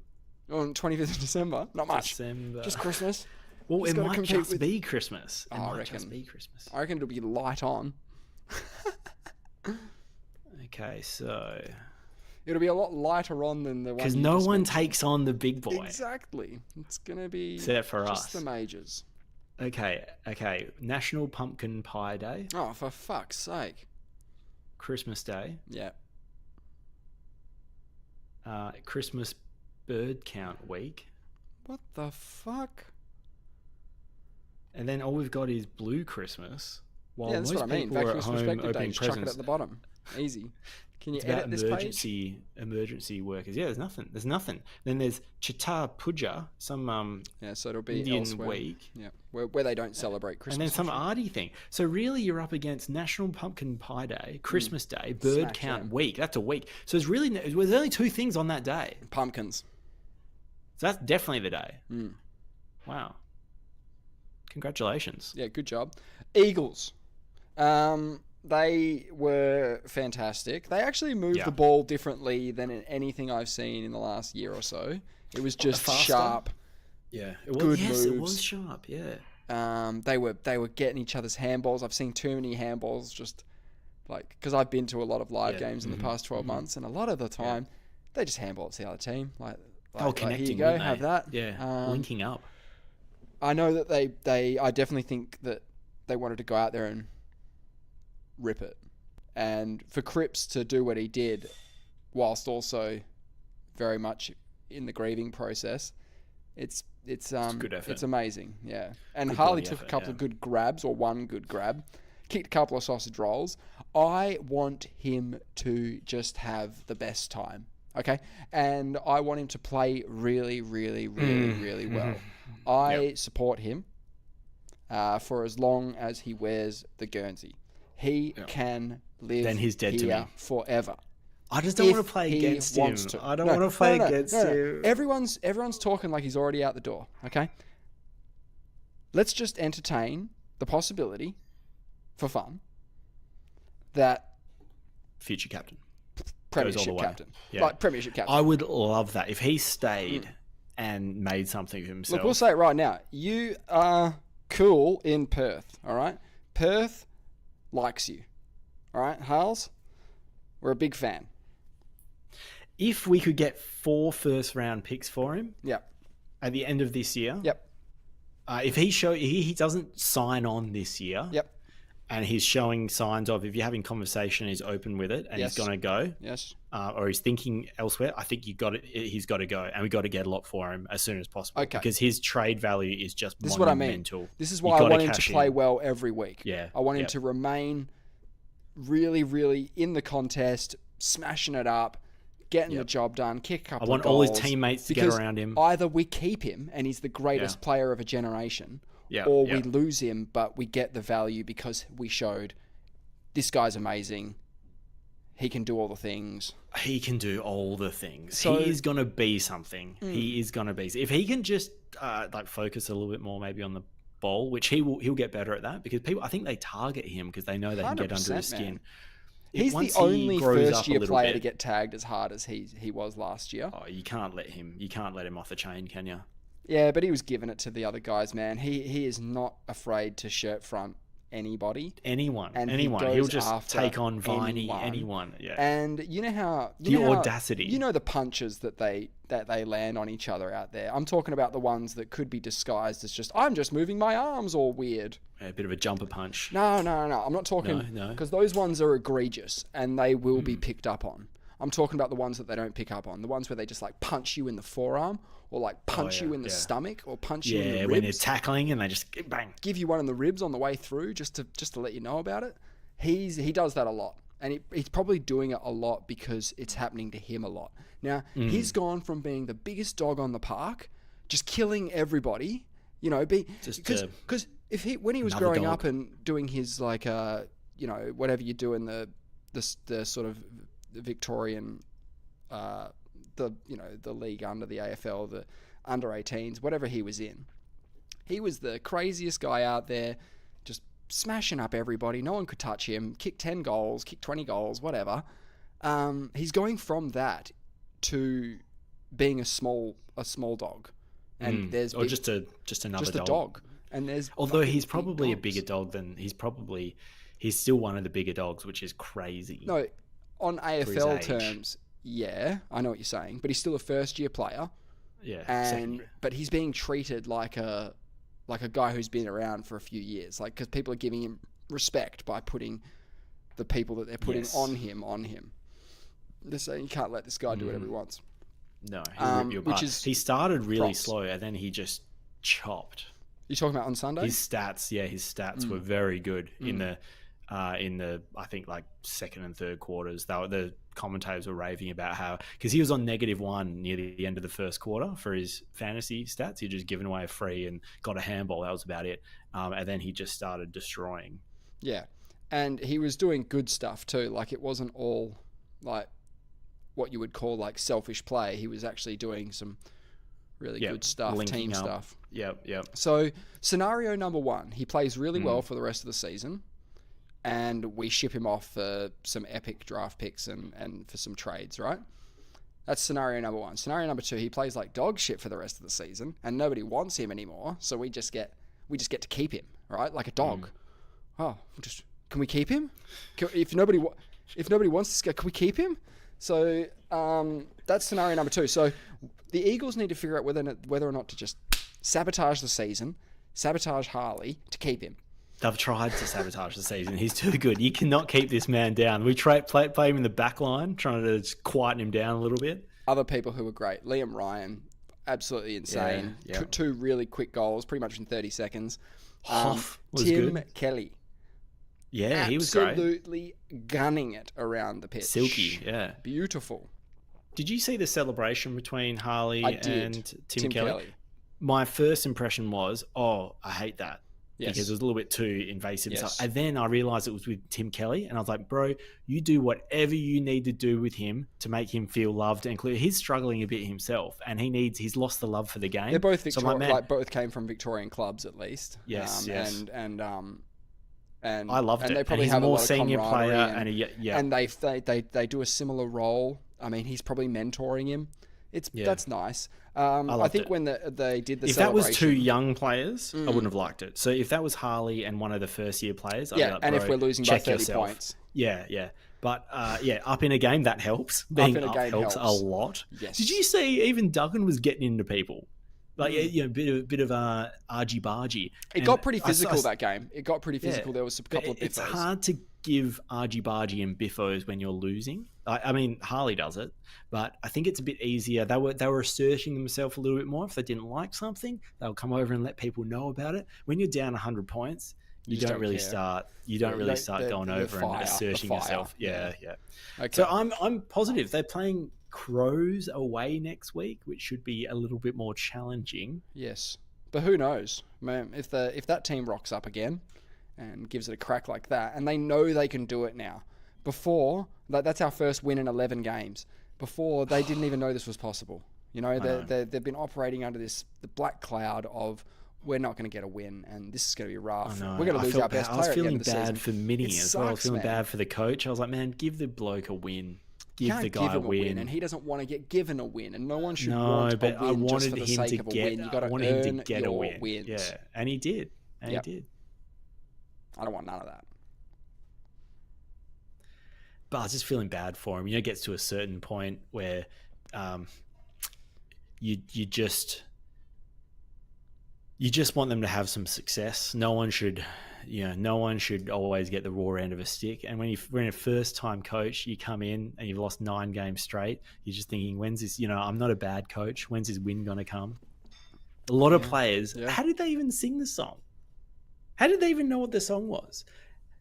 25th of December, not much. December. Just Christmas. Well, it might just be Christmas. I reckon it'll be light on. Okay, so it'll be a lot lighter on than the one. Because no one takes on the big boy. Exactly. It's gonna be set for just us. The majors. Okay. National Pumpkin Pie Day. Oh, for fuck's sake. Christmas Day. Yeah. Christmas Bird Count Week. What the fuck? And then all we've got is Blue Christmas. While that's most what I mean. people are at home Perspective opening Day, chuck presents. it at the bottom. Easy. Can you it's edit about this page? Emergency workers. Yeah, there's nothing. Then there's Chhatar Puja, some so it'll be Indian elsewhere. week. Yeah, where they don't celebrate Christmas. And then some arty thing. So really, you're up against National Pumpkin Pie Day, Christmas Day, Bird Count Week. That's a week. So there's only two things on that day. Pumpkins. So that's definitely the day. Mm. Wow. Congratulations. Yeah, good job. Eagles. They were fantastic. They actually moved the ball differently than in anything I've seen in the last year or so. It was just sharp. Yeah, it was. Good moves. It was sharp. Yeah. They were getting each other's handballs. I've seen too many handballs. Just like because I've been to a lot of live games in the past 12 months, and a lot of the time they just handball it to the other team. Like connecting. Here you go, have that. Yeah, linking up. I know that they. I definitely think that they wanted to go out there and rip it, and for Cripps to do what he did, whilst also very much in the grieving process, it's a good effort. It's amazing, yeah. And good Harley took a couple of good grabs, or one good grab, kicked a couple of sausage rolls. I want him to just have the best time, okay? And I want him to play really, really, really, really well. I support him for as long as he wears the Guernsey. He can live then he's dead here to me. Forever. I just don't want to play against him. I don't want to play against him. Everyone's talking like he's already out the door, okay? Let's just entertain the possibility for fun, that Future captain. premiership captain, like premiership captain. I would love that if he stayed and made something of himself. Look, we'll say it right now. You are cool in Perth, all right? Perth likes you, all right? Hales, we're a big fan. If we could get 4 first-round picks for him, Yep. at the end of this year, Yep. If he doesn't sign on this year, Yep. and he's showing signs of, if you're having conversation, he's open with it, and Yes. he's going to go, Yes. or he's thinking elsewhere, I think he's got to go, and we got to get a lot for him as soon as possible. Okay. Because his trade value is just This is what I mean. monumental. This is why I want him to play well every week. Yeah. I want him to remain really, really in the contest, smashing it up, getting the job done, kick a couple of goals. I want all his teammates to get around him. Either we keep him and he's the greatest player of a generation, Yeah, or we lose him, but we get the value because we showed this guy's amazing. He can do all the things. He can do all the things. So, he is going to be something. He is going to be. If he can just focus a little bit more maybe on the ball, which he'll get better at that, because people, I think they target him because they know they can get under his skin. Man. He's the only first-year player to get tagged as hard as he was last year. Oh, you can't let him off the chain, can you? Yeah, but he was giving it to the other guys, man. He is not afraid to shirt front anybody. Anyone. He'll just take on Viney, anyone. Yeah. And you know how the audacity. You know the punches that they land on each other out there. I'm talking about the ones that could be disguised as just, I'm just moving my arms all weird. A bit of a jumper punch. No. I'm not talking, because those ones are egregious and they will be picked up on. I'm talking about the ones that they don't pick up on. The ones where they just like punch you in the forearm, or like punch you in the stomach, or punch you in the ribs. Yeah, when they're tackling and they just bang. Give you one in the ribs on the way through just to let you know about it. He does that a lot. And he's probably doing it a lot because it's happening to him a lot. Now, he's gone from being the biggest dog on the park, just killing everybody, because when he was growing up and doing his whatever you do in the sort of Victorian, the league under the AFL, the under 18s, whatever he was in, he was the craziest guy out there, just smashing up everybody. No one could touch him. Kick 10 goals, kick 20 goals, whatever. He's going from that to being a small dog, and there's just another dog. And there's although he's probably a bigger dog than he's still one of the bigger dogs, which is crazy. No, on AFL terms, yeah, I know what you're saying, but he's still a first year player. Yeah, but he's being treated like a guy who's been around for a few years, because people are giving him respect by putting the people that they're putting on him. They're saying you can't let this guy do whatever he wants. No, he'll rip you apart. He started really slow, and then he just chopped. You're talking about on Sunday? His stats were very good in the I think like second and third quarters. The commentators were raving about how, because he was on -1 near the end of the first quarter for his fantasy stats. He'd just given away a free and got a handball. That was about it. And then he just started destroying. Yeah, and he was doing good stuff too. Like, it wasn't all like what you would call like selfish play. He was actually doing some really good stuff, team stuff. Yep. So scenario number 1, he plays really well for the rest of the season, and we ship him off for some epic draft picks and for some trades, right? That's scenario number 1. Scenario number 2, he plays like dog shit for the rest of the season, and nobody wants him anymore, so we just get to keep him, right? Like a dog. Oh, can we keep him? If nobody wants this guy, can we keep him? So that's scenario number 2. So the Eagles need to figure out whether or not to just sabotage the season, sabotage Harley to keep him. They've tried to sabotage the season. He's too good. You cannot keep this man down. We play him in the back line, trying to just quieten him down a little bit. Other people who were great. Liam Ryan, absolutely insane. Yeah. Two really quick goals, pretty much in 30 seconds. Hoff was Tim good. Kelly. Yeah, he was great. Absolutely gunning it around the pitch. Silky, yeah. Beautiful. Did you see the celebration between Harley and Tim Kelly? My first impression was, I hate that. Yes. Because it was a little bit too invasive. Yes. And then I realized it was with Tim Kelly, and I was like, bro, you do whatever you need to do with him to make him feel loved and clear. He's struggling a bit himself, and he's lost the love for the game. They're both both came from Victorian clubs at least. Yes, yes. And And I loved and it. they probably he's have a more a lot senior of player, camaraderie and they do a similar role. I mean, he's probably mentoring him. That's nice. I loved think it. when they did the if that was two celebration- young players, I wouldn't have liked it. So if that was Harley and one of the first year players, I'd be like, and if bro, we're losing by check 30 yourself. points. Yeah. But up in a game, that helps. Being in a up game helps a helps. lot. Yes. Did you see even Duggan was getting into people? Like, bit of argy-bargy. It got pretty physical that game. It got pretty physical. There was a couple of biffos. It's hard to give argy-bargy and biffos when you're losing. I mean, Harley does it, but I think it's a bit easier. They were asserting themselves a little bit more. If they didn't like something, they'll come over and let people know about it. When you're down 100 points, you don't really start going over and asserting yourself. Yeah. Okay. So I'm positive they're playing Crows away next week, which should be a little bit more challenging. Yes, but who knows, man? If that team rocks up again and gives it a crack like that, and they know they can do it now. Before that's our first win in 11 games. Before they didn't even know this was possible. You know, they've been operating under the black cloud of we're not going to get a win, and this is going to be rough. We're going to lose our best player at the end of the season. I was feeling bad for Minnie as well. I was feeling bad for the coach. I was like, man, give the bloke a win. Give the guy a win. And he doesn't want to get given a win, and no one should want a win just for the sake of a win. You got to earn him to get your wins. Yeah, and he did. He did. I don't want none of that. But I was just feeling bad for him. You know, it gets to a certain point where you just want them to have some success. No one should always get the raw end of a stick. And when you're a first-time coach, you come in and you've lost 9 games straight. You're just thinking, when's this? You know, I'm not a bad coach. When's his win gonna come? A lot of players. Yeah. How did they even sing the song? How did they even know what the song was?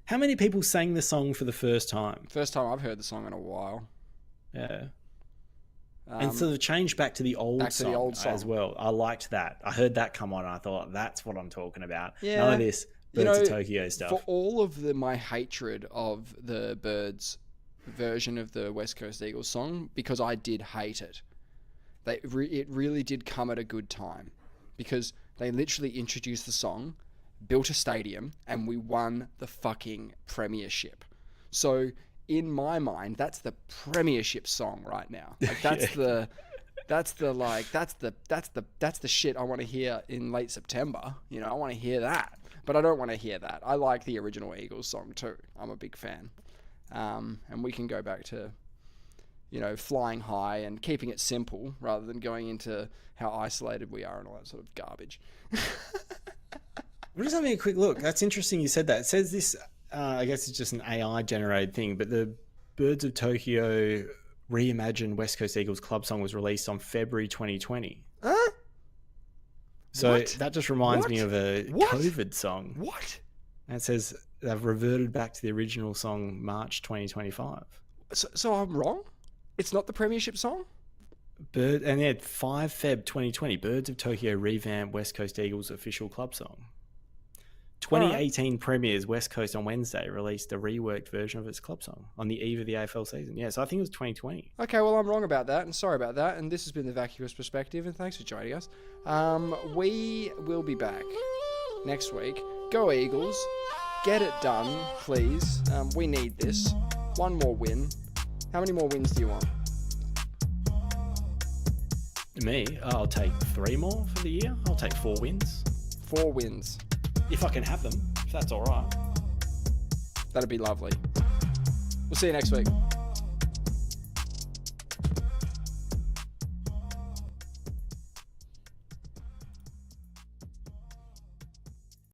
How many people sang the song for the first time? First time I've heard the song in a while. Yeah. And so they've changed back to the old song as well. I liked that. I heard that come on and I thought, that's what I'm talking about. Yeah. None of this Birds of Tokyo stuff. For all of my hatred of the Birds version of the West Coast Eagles song, because I did hate it, it really did come at a good time. Because they literally introduced the song, built a stadium, and we won the fucking premiership. So in my mind, that's the premiership song right now. Like that's the shit I want to hear in late September. You know, I want to hear that, but I don't want to hear that. I like the original Eagles song too. I'm a big fan, and we can go back to, you know, flying high and keeping it simple rather than going into how isolated we are and all that sort of garbage. We're just having a quick look. That's interesting you said that. It says this, I guess it's just an AI generated thing, but the Birds of Tokyo reimagined West Coast Eagles club song was released on February 2020. Huh? So that just reminds me of a COVID song. What? And it says they've reverted back to the original song March 2025. So I'm wrong? It's not the premiership song? And they had 5 Feb 2020, Birds of Tokyo revamped West Coast Eagles official club song. 2018 premieres West Coast on Wednesday released a reworked version of its club song on the eve of the AFL season. Yeah, so I think it was 2020. Okay, well, I'm wrong about that, and sorry about that. And this has been the Vacuous Perspective, and thanks for joining us. We will be back next week. Go Eagles. Get it done, please. We need this. One more win. How many more wins do you want? Me? I'll take 3 more for the year. I'll take 4 wins. 4 wins. If I can have them, if that's all right. That'd be lovely. We'll see you next week.